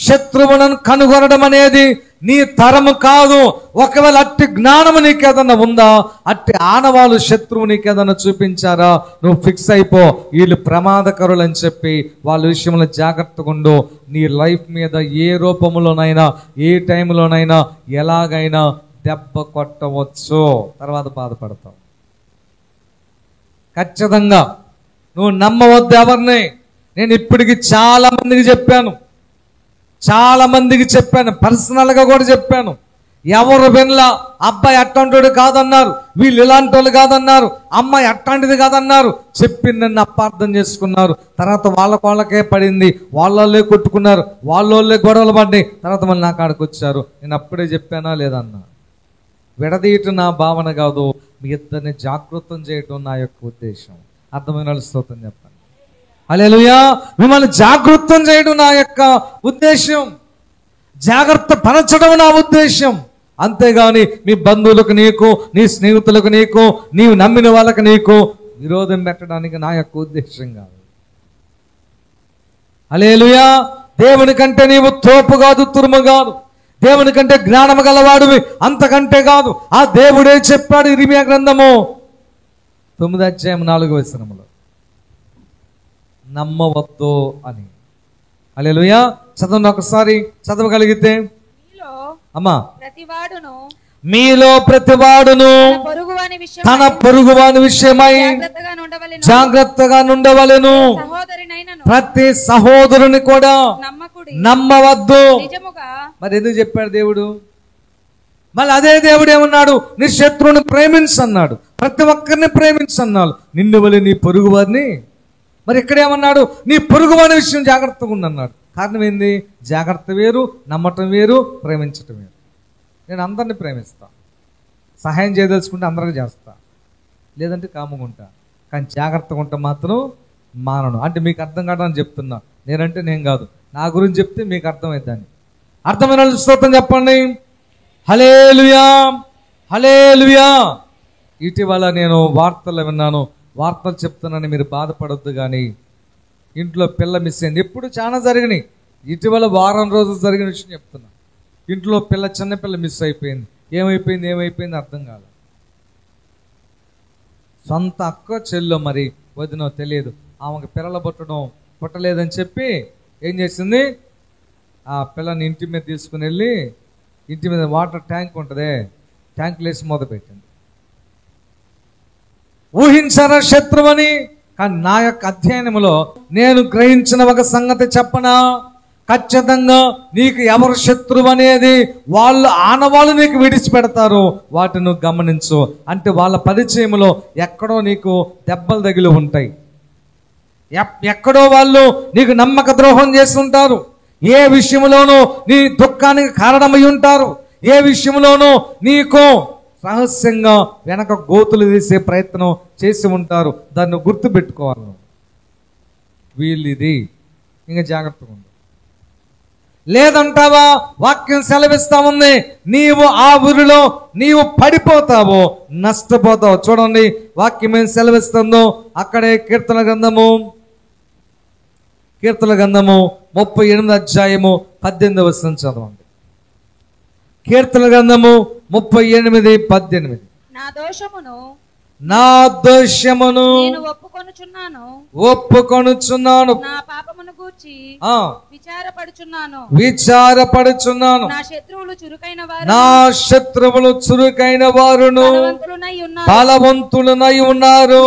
శత్రువులను కనుగొనడం అనేది నీ తరము కాదు. ఒకవేళ అట్టి జ్ఞానము నీకేదన్నా ఉందా, అట్టి ఆనవాళ్ళు శత్రువు నీకేదన్నా చూపించారా, నువ్వు ఫిక్స్ అయిపో, వీళ్ళు ప్రమాదకరులు అని చెప్పి వాళ్ళ విషయంలో జాగ్రత్తగా ఉండు. నీ లైఫ్ మీద ఏ రూపంలోనైనా, ఏ టైంలోనైనా, ఎలాగైనా దెబ్బ కొట్టవచ్చు, తర్వాత బాధపడతావు. ఖచ్చితంగా నువ్వు నమ్మవద్దు ఎవరిని. నేను ఇప్పటికి చాలా మందికి చెప్పాను, పర్సనల్గా కూడా చెప్పాను. ఎవరు వినలా. అబ్బాయి అట్లాంటి కాదన్నారు, వీళ్ళు ఇలాంటి వాళ్ళు కాదన్నారు, అమ్మాయి అట్లాంటిది కాదన్నారు. చెప్పింది నన్ను అపార్థం చేసుకున్నారు. తర్వాత వాళ్ళకే పడింది, వాళ్ళే కొట్టుకున్నారు, వాళ్ళే గొడవలు పడ్డాయి. తర్వాత మళ్ళీ నా కాడికి వచ్చారు. నేను అప్పుడే చెప్పానా లేదన్నా? విడదీయటం నా భావన కాదు, మీ ఇద్దరిని జాగృతం చేయటం నా యొక్క ఉద్దేశం. అర్థమైన స్తోత్రం చెప్పండి. హల్లెలూయా. మిమ్మల్ని జాగృతం చేయడం నా యొక్క ఉద్దేశం, జాగ్రత్త పరచడం నా ఉద్దేశం. అంతేగాని మీ బంధువులకు నీకు, నీ స్నేహితులకు నీకు, నీవు నమ్మిన వాళ్ళకి నీకు విరోధం పెట్టడానికి నా యొక్క ఉద్దేశం కాదు. హల్లెలూయా. దేవుని కంటే నీవు తోపు కాదు, తురుము కాదు. దేవుని కంటే జ్ఞానము గలవాడివి, అంతకంటే కాదు. ఆ దేవుడే చెప్పాడు ఇర్మియా గ్రంథము 9వ అధ్యాయం 4వ వచనములో, నమ్మవద్దు అని. హల్లెలూయా. చదవండి ఒకసారి, చదవగలిగితే. అమ్మా, మీలో ప్రతివాడును తన పొరుగువాని విషయమై జాగ్రత్తగా నుండవలెను. ప్రతి సహోదరుని కూడా నమ్మవద్దు. మరి ఎందుకు చెప్పాడు దేవుడు? మళ్ళీ అదే దేవుడు ఏమన్నాడు? నీ శత్రువుని ప్రేమించన్నాడు, ప్రతి ఒక్కరిని ప్రేమించన్నాడు, నిన్ను వలె నీ పొరుగు వారిని. మరి ఇక్కడేమన్నాడు? నీ పొరుగు వారి విషయం జాగ్రత్తగా ఉండన్నాడు. కారణం ఏంది? జాగ్రత్త వేరు, నమ్మటం వేరు, ప్రేమించటం వేరు. నేను అందరిని ప్రేమిస్తా, సహాయం చేయదలుచుకుంటే అందరికీ చేస్తా, లేదంటే కాముగా ఉంటా, కానీ జాగ్రత్తగా ఉంటా మాత్రం మానను. అంటే మీకు అర్థం కావడానికి చెప్తున్నా, నేనంటే నేను కాదు, నా గురించి చెప్తే మీకు అర్థమైద్దని. అర్థమైన స్తోత్రం చెప్పండి. హల్లెలూయా, హల్లెలూయా. ఇటీవల నేను వార్తలు విన్నాను, వార్తలు చెప్తున్నానని మీరు బాధపడొద్దు. కానీ ఇంట్లో పిల్ల మిస్ అయింది. ఎప్పుడు చాలా జరిగినాయి. ఇటీవల వారం రోజులు జరిగిన విషయం చెప్తున్నా. ఇంట్లో పిల్ల, చిన్నపిల్ల మిస్ అయిపోయింది. ఏమైపోయింది అర్థం కాదు. సొంత అక్క చెల్లో మరి వదినో తెలియదు. ఆమెకు పిల్లలు పుట్టలేదని చెప్పి ఏం చేసింది, ఆ పిల్లని ఇంటి మీద తీసుకుని వెళ్ళి ఇంటి మీద వాటర్ ట్యాంక్ ఉంటుంది, ట్యాంకులు వేసి మొదలుపెట్టింది. ఊహించారా శత్రువని? కానీ నా యొక్క అధ్యయనంలో నేను గ్రహించిన ఒక సంగతి చెప్పనా, ఖచ్చితంగా నీకు ఎవరు శత్రువు అనేది వాళ్ళు ఆనవాళ్ళు నీకు విడిచిపెడతారు. వాటిని నువ్వు గమనించు. అంటే వాళ్ళ పరిచయంలో ఎక్కడో నీకు దెబ్బలు తగిలి ఉంటాయి. ఎక్కడో వాళ్ళు నీకు నమ్మక ద్రోహం చేసి ఉంటారు. ఏ విషయంలోనూ నీ దుఃఖానికి కారణమై ఉంటారు. ఏ విషయంలోనూ నీకు రహస్యంగా వెనక గోతులు తీసే ప్రయత్నం చేసి ఉంటారు. దాన్ని గుర్తుపెట్టుకోవాలి. వీళ్ళు ఇది ఇంకా జాగ్రత్తగా ఉండు. లేదంటావా? వాక్యం సెలవిస్తా ఉంది, నీవు ఆ ఊరిలో నీవు పడిపోతావు, నష్టపోతావు. చూడండి వాక్యం ఏం సెలవిస్తుందో. అక్కడే కీర్తన గ్రంథము 38 అధ్యాయము 18వ వచనం చదవండి. కీర్తన గ్రంథము 38:18. నా దోషమును నేను ఒప్పుకొనుచున్నాను, నా పాపమును గూర్చి విచారపడుచున్నాను. నా శత్రువులు చురుకైన వారును బలవంతులనై ఉన్నారు.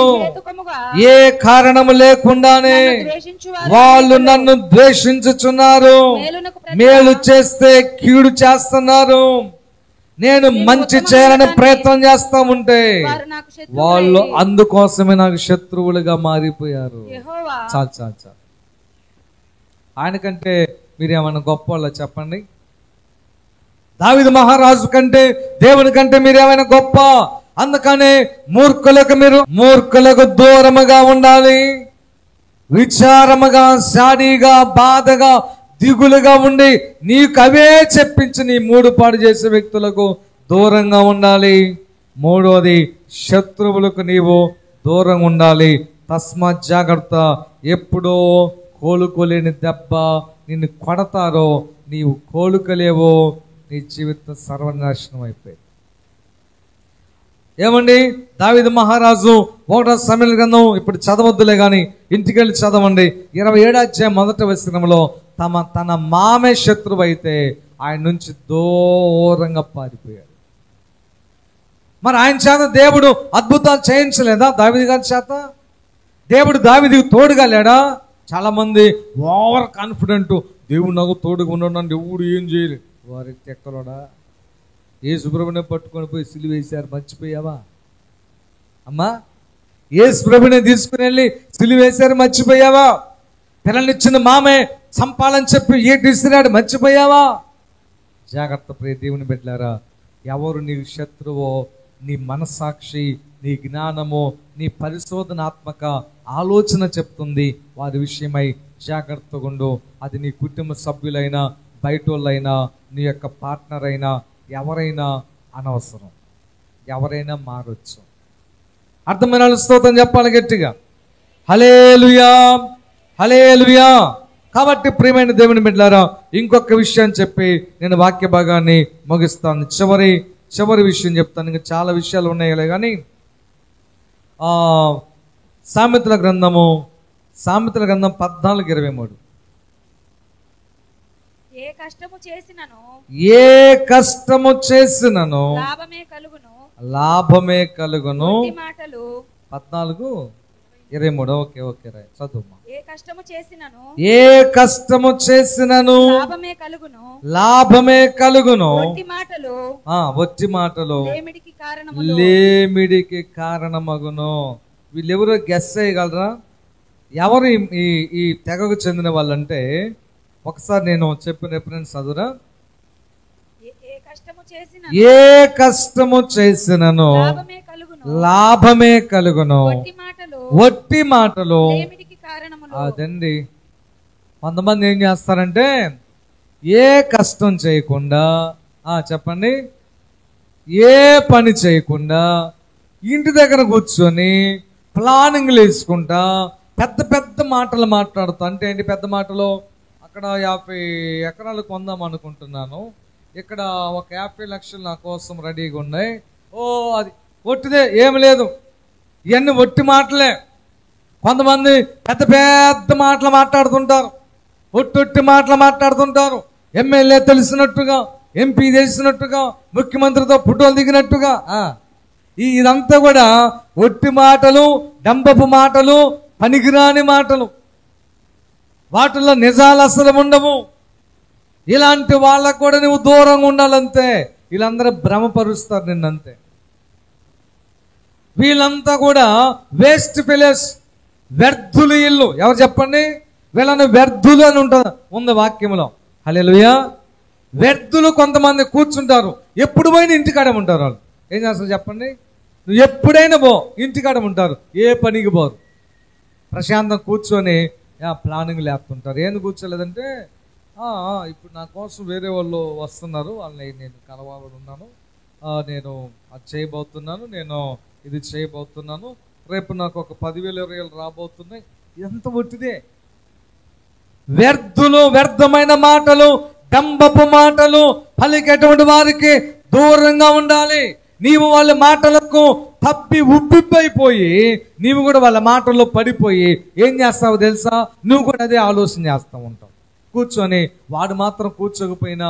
ఏ కారణము లేకుండానే వాళ్ళు నన్ను ద్వేషించుచున్నారు. మేలు చేస్తే కీడు చేస్తున్నారు. నేను మంచి చేయాలని ప్రయత్నం చేస్తా ఉంటే వాళ్ళు అందుకోసమే నాకు శత్రువులుగా మారిపోయారు. చాలు. ఆయనకంటే మీరేమన్నా గొప్ప వాళ్ళ చెప్పండి? దావీదు మహారాజు కంటే, దేవుని కంటే మీరేమైనా గొప్ప? అందుకనే మూర్ఖులకు దూరముగా ఉండాలి. విచారముగా, శాడీగా, బాధగా, దిగులుగా ఉండి నీకు అవే చెప్పించి నీ మూడు పాడు చేసే వ్యక్తులకు దూరంగా ఉండాలి. మూడోది, శత్రువులకు నీవు దూరంగా ఉండాలి. తస్మాత్ జాగ్రత్త. ఎప్పుడో కోలుకోలేని దెబ్బ నిన్ను కొడతారో, నీవు కోలుకోలేవో, నీ జీవితం సర్వనాశనం అయిపోయింది. ఏమండి, దావీదు మహారాజు 1వ సమూయేలు గ్రంథం ఇప్పుడు చదవద్దులే కానీ ఇంటికెళ్ళి చదవండి. 27వ అధ్యాయం 1వ వచనంలో తన మామే శత్రువు అయితే ఆయన నుంచి దూరంగా పారిపోయాడు. మరి ఆయన చేత దేవుడు అద్భుతాలు చేయించలేదా? దావీదు గారి చేత దేవుడు దావీదుకు తోడుగా లేడా? చాలా మంది ఓవర్ కాన్ఫిడెంట్, దేవుడు నాకు తోడుగా ఉన్నాడు, ఎవడు ఏం చేయలేదు. వారికి ఎక్కలోడా? యేసుప్రభునే పట్టుకొని పోయి సిలువ వేశారు, మర్చిపోయావా అమ్మా? యేసుప్రభునే తీసుకుని వెళ్ళి సిలువ వేశారు, మర్చిపోయావా? పిల్లనిచ్చిన మామే చంపాలని చెప్పి ఏటిస్తున్నాడు, మర్చిపోయావా? జాగ్రత్త ప్రియ దేవుని బిడ్డలారా. ఎవరు నీ శత్రువో నీ మనస్సాక్షి, నీ జ్ఞానము, నీ పరిశోధనాత్మక ఆలోచన చెప్తుంది. వారి విషయమై జాగ్రత్తగా ఉండు. అది నీ కుటుంబ సభ్యులైనా, బయటోళ్ళైనా, నీ యొక్క పార్ట్నర్ అయినా, ఎవరైనా అనవసరం. ఎవరైనా మారొచ్చు. అర్థమైన స్తోత్రం చెప్పాలి గట్టిగా. హల్లెలూయా, హల్లెలూయా. కాబట్టి ప్రియమైన దేవుని బిడ్డలారా, ఇంకొక విషయం చెప్పి నేను వాక్య భాగాన్ని ముగిస్తాను. చివరి విషయం చెప్తాను. ఇంకా చాలా విషయాలు ఉన్నాయిలే కానీ సామెతల గ్రంథం 14:23. ఏ కష్టము చేసినను లాభమే కలుగును. 14:23. ఓకే రైట్, చదువు. ఏ కష్టము చేసినను లాభమే కలుగును. ఒట్టి మాటలు లేమిడికి కారణమగును. వీళ్ళెవరో గెస్ చేయగలరా? ఎవరు ఈ తెగకు చెందిన వాళ్ళంటే ఒకసారి నేను చెప్పిన రిఫరెన్స్ చదువురా. ఏ కష్టము చేసినను లాభమే కలుగును. ఒట్టి మాటలు. అదండి, కొంతమంది ఏం చేస్తారంటే ఏ కష్టం చేయకుండా, చెప్పండి, ఏ పని చేయకుండా ఇంటి దగ్గర కూర్చొని ప్లానింగ్లు వేసుకుంటా పెద్ద పెద్ద మాటలు మాట్లాడుతా. అంటే ఏంటి పెద్ద మాటలు? అక్కడ 50 ఎకరాలు కొందాం అనుకుంటున్నాను, ఇక్కడ ఒక 50 లక్షలు నా కోసం రెడీగా ఉన్నాయి. ఓ అది ఒట్టిదే, ఏమి లేదు. ఇవన్నీ ఒట్టి మాటలే. కొంతమంది పెద్ద పెద్ద మాటలు మాట్లాడుతుంటారు, ఒట్టొట్టి మాటలు మాట్లాడుతుంటారు. ఎమ్మెల్యే తెలిసినట్టుగా, ఎంపీ తెలిసినట్టుగా, ముఖ్యమంత్రితో ఫోటోలు దిగినట్టుగా. ఇదంతా కూడా ఒట్టి మాటలు, డంబపు మాటలు, పనికిరాని మాటలు. వాటిల్లో నిజాలు అసలు ఉండవు. ఇలాంటి వాళ్ళకు కూడా నువ్వు దూరంగా ఉండాలంతే. వీళ్ళందరూ భ్రమపరుస్తారు నిన్నంతే. వీళ్ళంతా కూడా వేస్ట్ ఫెలోస్, వ్యర్థులు వీళ్ళు. ఎవరు చెప్పండి? వీళ్ళని వ్యర్థులు అని ఉంది వాక్యంలో. హల్లెలూయా. వ్యర్థులు కొంతమంది కూర్చుంటారు, ఎప్పుడు పోయినా ఇంటికాడ ఉంటారు. వాళ్ళు ఏం చేస్తారు చెప్పండి? నువ్వు ఎప్పుడైనా పో, ఇంటికాడ ఉంటారు, ఏ పనికి పోరు. ప్రశాంతం కూర్చొని ప్లానింగ్ లేపుతుంటారు. ఏంది కూర్చోలేదంటే, ఇప్పుడు నా కోసం వేరే వాళ్ళు వస్తున్నారు, వాళ్ళని నేను కలవాలనున్నాను, నేను అది చేయబోతున్నాను, నేను ఇది చేయబోతున్నాను, రేపు నాకు ఒక 10,000 20,000 రాబోతున్నాయి. ఇదంతా ఒట్టిదే. వ్యర్థులు, వ్యర్థమైన మాటలు, డంబపు మాటలు పలికేటువంటి వారికి దూరంగా ఉండాలి. నీవు వాళ్ళ మాటలకు తప్పి ఉబ్బిపోయి నీవు కూడా వాళ్ళ మాటల్లో పడిపోయి ఏం చేస్తావు తెలుసా? నువ్వు కూడా అదే ఆలోచన చేస్తూ ఉంటావు. కూర్చొని వాడు మాత్రం కూర్చోకపోయినా,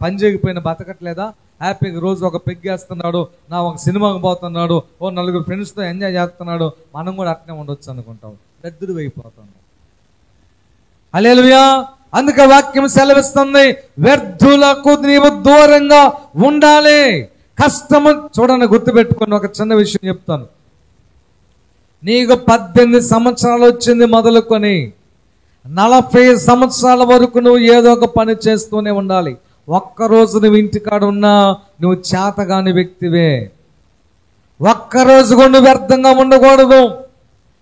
పని చేయకపోయినా బతకట్లేదా? హ్యాపీగా రోజు ఒక పెగ్గేస్తున్నాడు, నా ఒక సినిమాకి పోతున్నాడు, ఓ 4 ఫ్రెండ్స్తో ఎంజాయ్ చేస్తున్నాడు, మనం కూడా అట్నే ఉండొచ్చు అనుకుంటాం. పెద్దడు అయిపోతాం. హల్లెలూయా. అందుకే వాక్యం సెలవిస్తుంది, వ్యర్థులకు నీవు దూరంగా ఉండాలి. కష్టము చూడండి, గుర్తుపెట్టుకొని ఒక చిన్న విషయం చెప్తాను. నీకు 18 సంవత్సరాలు వచ్చింది మొదలుకొని 40 సంవత్సరాల వరకు నువ్వు ఏదో ఒక పని చేస్తూనే ఉండాలి. ఒక్కరోజు నువ్వు ఇంటికాడ ఉన్నా నువ్వు చేతగాని వ్యక్తివే. ఒక్కరోజు కూడా నువ్వు వ్యర్థంగా ఉండకూడదు.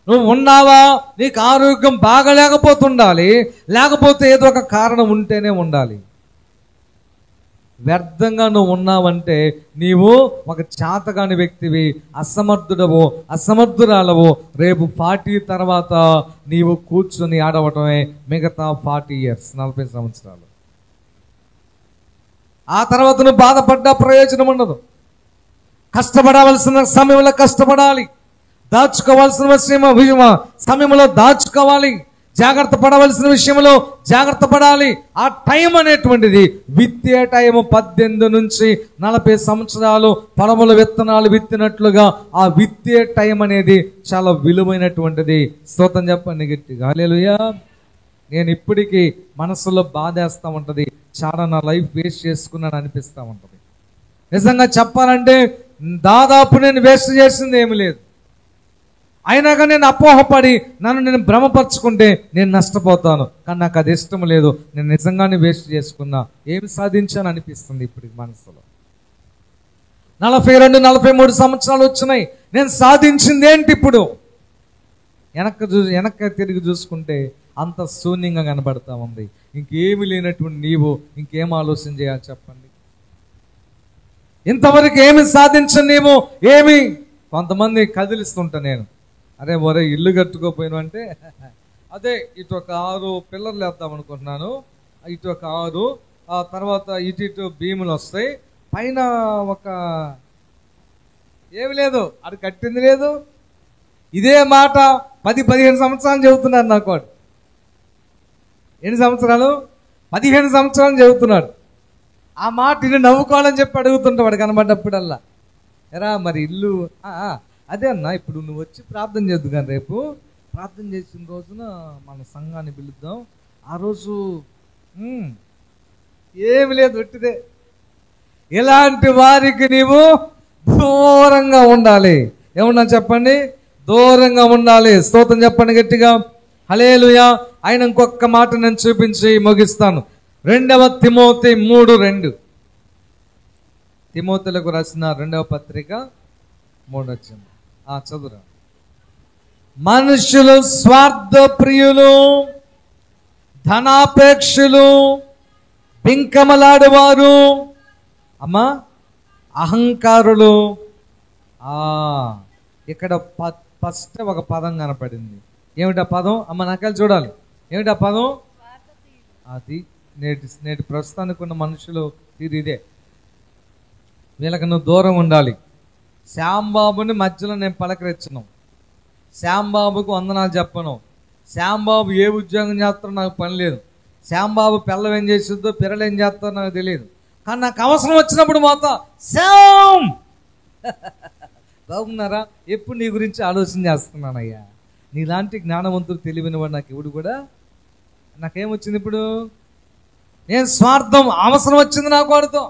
నువ్వు ఉన్నావా, నీకు ఆరోగ్యం బాగా లేకపోతుండాలి, లేకపోతే ఏదో ఒక కారణం ఉంటేనే ఉండాలి. వ్యర్థంగా నువ్వు ఉన్నావంటే నీవు ఒక చేతగాని వ్యక్తివి, అసమర్థుడవు, అసమర్థురాలవు. రేపు 40 తర్వాత నీవు కూర్చొని ఆడవటమే మిగతా 40 years, 40 సంవత్సరాలు. ఆ తర్వాత నువ్వు బాధపడ్డా ప్రయోజనం ఉండదు. కష్టపడవలసిన సమయంలో కష్టపడాలి, దాచుకోవాల్సిన సమయంలో దాచుకోవాలి, జాగ్రత్త పడవలసిన విషయంలో జాగ్రత్త పడాలి. ఆ టైం అనేటువంటిది విత్తే టైము 18 నుంచి 40 సంవత్సరాలు పొలముల విత్తనాలు విత్తినట్లుగా ఆ విత్తే టైం అనేది చాలా విలువైనటువంటిది. స్తోత్రం చెప్పండి గట్టిగా. హల్లెలూయా. నేను ఇప్పటికీ మనసులో బాధేస్తూ ఉంటుంది, చాలా నా లైఫ్ వేస్ట్ చేసుకున్నాను అనిపిస్తూ ఉంటుంది. నిజంగా చెప్పాలంటే దాదాపు నేను వేస్ట్ చేసింది ఏమి లేదు. అయినాక నేను అపోహపడి నన్ను నేను భ్రమపరుచుకుంటే నేను నష్టపోతాను. కానీ నాకు అది ఇష్టం లేదు. నేను నిజంగానే వేస్ట్ చేసుకున్నా, ఏమి సాధించాను అనిపిస్తుంది ఇప్పుడు మనసులో. 42, 43 సంవత్సరాలు వచ్చినాయి, నేను సాధించింది ఏంటి? ఇప్పుడు వెనక్కి తిరిగి చూసుకుంటే అంత శూన్యంగా కనబడతా ఉంది. ఇంకేమి లేనటువంటి నీవు ఇంకేం ఆలోచన చేయాలి చెప్పండి? ఇంతవరకు ఏమి సాధించను నీవు, ఏమి? కొంతమంది కదిలిస్తుంటా నేను, అరే ఒరే ఇల్లు కట్టుకోపోయినా అంటే, అదే ఇటు ఒక 6 పిల్లర్లు వేద్దాం అనుకుంటున్నాను, ఇటు ఒక 6, ఆ తర్వాత ఇటు భీములు వస్తాయి, పైన ఒక ఏమి లేదు, అది కట్టింది లేదు. ఇదే మాట 10-15 సంవత్సరాలు చెబుతున్నాడు నాకు వాడు. ఎన్ని సంవత్సరాలు? 15 సంవత్సరాలు చెబుతున్నాడు. ఆ మాట ఇల్లు నవ్వుకోవాలని చెప్పి అడుగుతుంటాడు కనబడ్డప్పుడల్లా. ఎరా మరి ఇల్లు అదే అన్న, ఇప్పుడు నువ్వు వచ్చి ప్రార్థన చేద్దు కానీ రేపు ప్రార్థన చేసిన రోజున మన సంఘాన్ని పిలుద్దాం. ఆ రోజు ఏమి లేదు, ఒట్టిదే. ఇలాంటి వారికి నీవు దూరంగా ఉండాలి. ఏమన్నా చెప్పండి, దూరంగా ఉండాలి. స్తోత్రం చెప్పండి గట్టిగా. హల్లెలూయా. ఆయన ఇంకొక మాట నేను చూపించి ముగిస్తాను. 2 తిమోతి 3:2. తిమోతిలకు రాసిన 2వ పత్రిక 3 చదువురా. మనుషులు స్వార్థ ప్రియులు, ధనాపేక్షలు, బింకమలాడువారు, అమ్మా అహంకారులు. ఇక్కడ ఫస్ట్ ఒక పదం కనపడింది. ఏమిటా పదం? అమ్మ నాకెళ్ళి చూడాలి. ఏమిటా పదం? అది నేటి ప్రస్తుతానికి ఉన్న మనుషులు తీరు ఇదే. వీళ్ళకి నువ్వు దూరం ఉండాలి. శ్యాంబాబుని మధ్యలో నేను పలకరించను, శ్యాంబాబుకు వందనాలు చెప్పను, శ్యాంబాబు ఏ ఉద్యోగం చేస్తారో నాకు పని లేదు, శ్యాంబాబు పిల్లలు ఏం చేస్తుందో పిల్లలు ఏం చేస్తారో నాకు తెలియదు. కానీ నాకు అవసరం వచ్చినప్పుడు మాత్రం శ్యామ్ బాగున్నారా, ఎప్పుడు నీ గురించి ఆలోచన చేస్తున్నానయ్యా. నీలాంటి జ్ఞానవంతుడు తెలివిన వాడు నాకు ఎవడు కూడా. నాకేమొచ్చింది ఇప్పుడు? నేను స్వార్థం, అవసరం వచ్చింది నాకు వాడితో,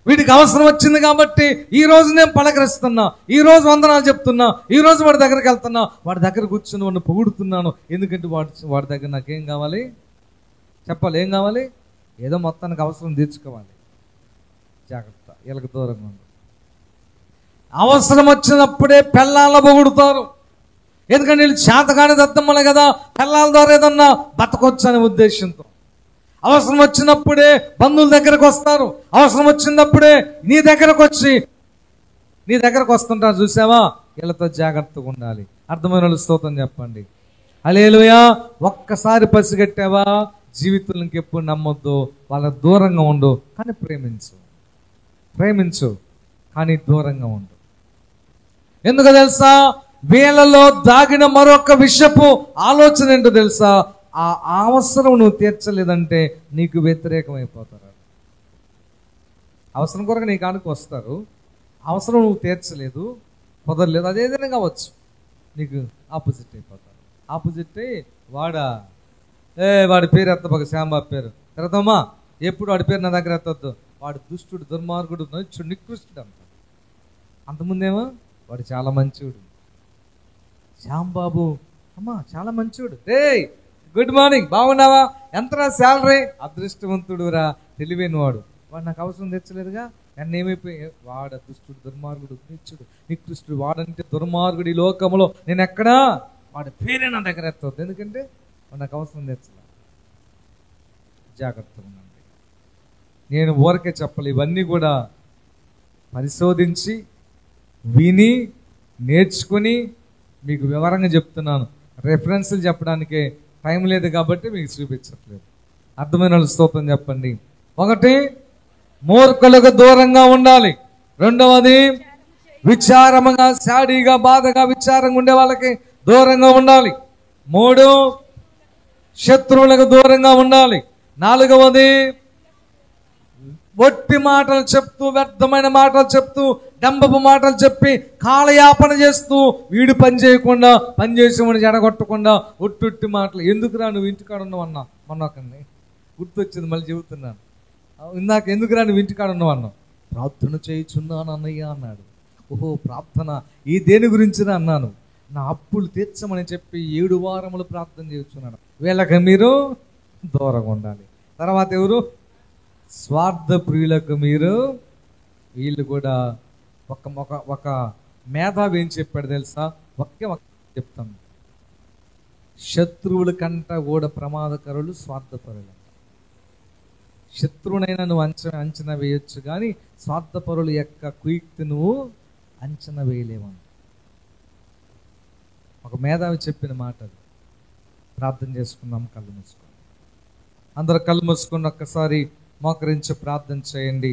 వీడికి అవసరం వచ్చింది కాబట్టి ఈరోజు నేను పలకరిస్తున్నా, ఈరోజు వందనాలు చెప్తున్నా, ఈరోజు వాడి దగ్గరికి వెళ్తున్నా, వాడి దగ్గర కూర్చొని వాడిని పొగుడుతున్నాను. ఎందుకంటే వాడి దగ్గర నాకేం కావాలి చెప్పాలి? ఏం కావాలి? ఏదో మొత్తానికి అవసరం తీర్చుకోవాలి. జాగ్రత్త, వీళ్ళకి దూరంగా ఉండు. అవసరం వచ్చినప్పుడే పెళ్ళాల పొగుడుతారు. ఎందుకంటే వీళ్ళు చేతగానే దత్తమ్మలే కదా, పెళ్ళాల ద్వారా ఏదన్నా బతకొచ్చు అనే ఉద్దేశంతో. అవసరం వచ్చినప్పుడే బంధువుల దగ్గరకు వస్తారు, అవసరం వచ్చినప్పుడే నీ దగ్గరకు వస్తుంటారు. చూసావా? వీళ్ళతో జాగ్రత్తగా ఉండాలి. అర్థమైన వాళ్ళు స్తోత్రం చెప్పండి. హల్లెలూయా. ఒక్కసారి పసిగట్టావా, జీవితంలో ఇంకెప్పుడు నమ్మొద్దు. వాళ్ళ దూరంగా ఉండు, కానీ ప్రేమించు కానీ దూరంగా ఉండు. ఎందుకు తెలుసా? వీళ్ళలో దాగిన మరొక విషపు ఆలోచన ఏంటో తెలుసా? ఆ అవసరం నువ్వు తీర్చలేదంటే నీకు వ్యతిరేకమైపోతారు. అవసరం కొరకు నీ కానుక వస్తారు, అవసరం నువ్వు తీర్చలేదు, కుదరలేదు, అదేదైనా కావచ్చు, నీకు ఆపోజిట్ అయిపోతారు. ఆపోజిట్ అయ్యి వాడి పేరు ఎత్తబాక, శ్యాంబాబు పేరు తిరగమ్మా, ఎప్పుడు వాడి పేరు నా దగ్గర ఎత్తొద్దు, వాడు దుష్టుడు, దుర్మార్గుడు, నికృష్టుడు అంట. అంతకుముందేమో వాడు చాలా మంచివాడు. శ్యాంబాబు అమ్మా చాలా మంచివాడు, రే గుడ్ మార్నింగ్, బాగున్నావా, ఎంతరా శాలరీ, అదృష్టవంతుడు రా, తెలివైన వాడు నాకు అవసరం తెచ్చలేదుగా, నన్ను ఏమైపోయి వాడు దుష్టుడు, దుర్మార్గుడు, నీచుడు, నికృష్టుడు, వాడంటే దుర్మార్గుడు ఈ లోకంలో, నేను ఎక్కడా వాడి పేరే నా దగ్గర ఎత్తవద్దు, ఎందుకంటే వాడు నాకు అవసరం తెచ్చలే. జాగ్రత్తగా ఉండండి. నేను ఊరకే చెప్పాలి, ఇవన్నీ కూడా పరిశోధించి విని నేర్చుకుని మీకు వివరంగా చెప్తున్నాను. రెఫరెన్స్లు చెప్పడానికే టైం లేదు కాబట్టి మీకు చూపించట్లేదు. అర్థమైన వాళ్ళు స్తోత్రం చెప్పండి. ఒకటి, మూర్ఖులకు దూరంగా ఉండాలి. రెండవది, విచారముగా, శాడీగా, బాధగా, విచారంగా ఉండే వాళ్ళకి దూరంగా ఉండాలి. మూడు, శత్రువులకు దూరంగా ఉండాలి. నాలుగవది, ఒట్టి మాటలు చెప్తూ, వ్యర్థమైన మాటలు చెప్తూ, డంబపు మాటలు చెప్పి కాలయాపన చేస్తూ, వీడు పని చేయకుండా, పని చేసేవాడిని జడగొట్టకుండా ఒట్టి మాటలు. ఎందుకురా నువ్వు ఇంటికాడ ఉన్నావు అన్నా, మొన్న ఒకరిని గుర్తొచ్చింది, మళ్ళీ చెబుతున్నాను. ఇందాక ఎందుకురా నువ్వు ఇంటికాడ ఉన్నావు అన్నావు. ప్రార్థన చేయుచున్నాను అన్నయ్య అన్నాడు. ఓహో ప్రార్థన, ఈ దేని గురించినా అన్నాను. నా అప్పులు తీర్చమని చెప్పి 7 వారములు ప్రార్థన చేయుచున్నాడు. వీళ్ళకి మీరు దూరంగా ఉండాలి. తర్వాత ఎవరు? స్వార్థ ప్రియులకు మీరు, వీళ్ళు కూడా ఒక మేధావి ఏం చెప్పాడు తెలుసా? ఒకే చెప్తాను, శత్రువుల కంట కూడా ప్రమాదకరులు స్వార్థపరులు. శత్రువునైనా నువ్వు అంచనా వేయొచ్చు, కానీ స్వార్థపరుల యొక్క కుయుక్తి నువ్వు అంచనా వేయలేవు. ఒక మేధావి చెప్పిన మాట అది. ప్రార్థన చేసుకుందాం, కళ్ళు మూసుకొని. అందరూ కళ్ళు మూసుకొని ఒక్కసారి మోకరించి ప్రార్థన చేయండి.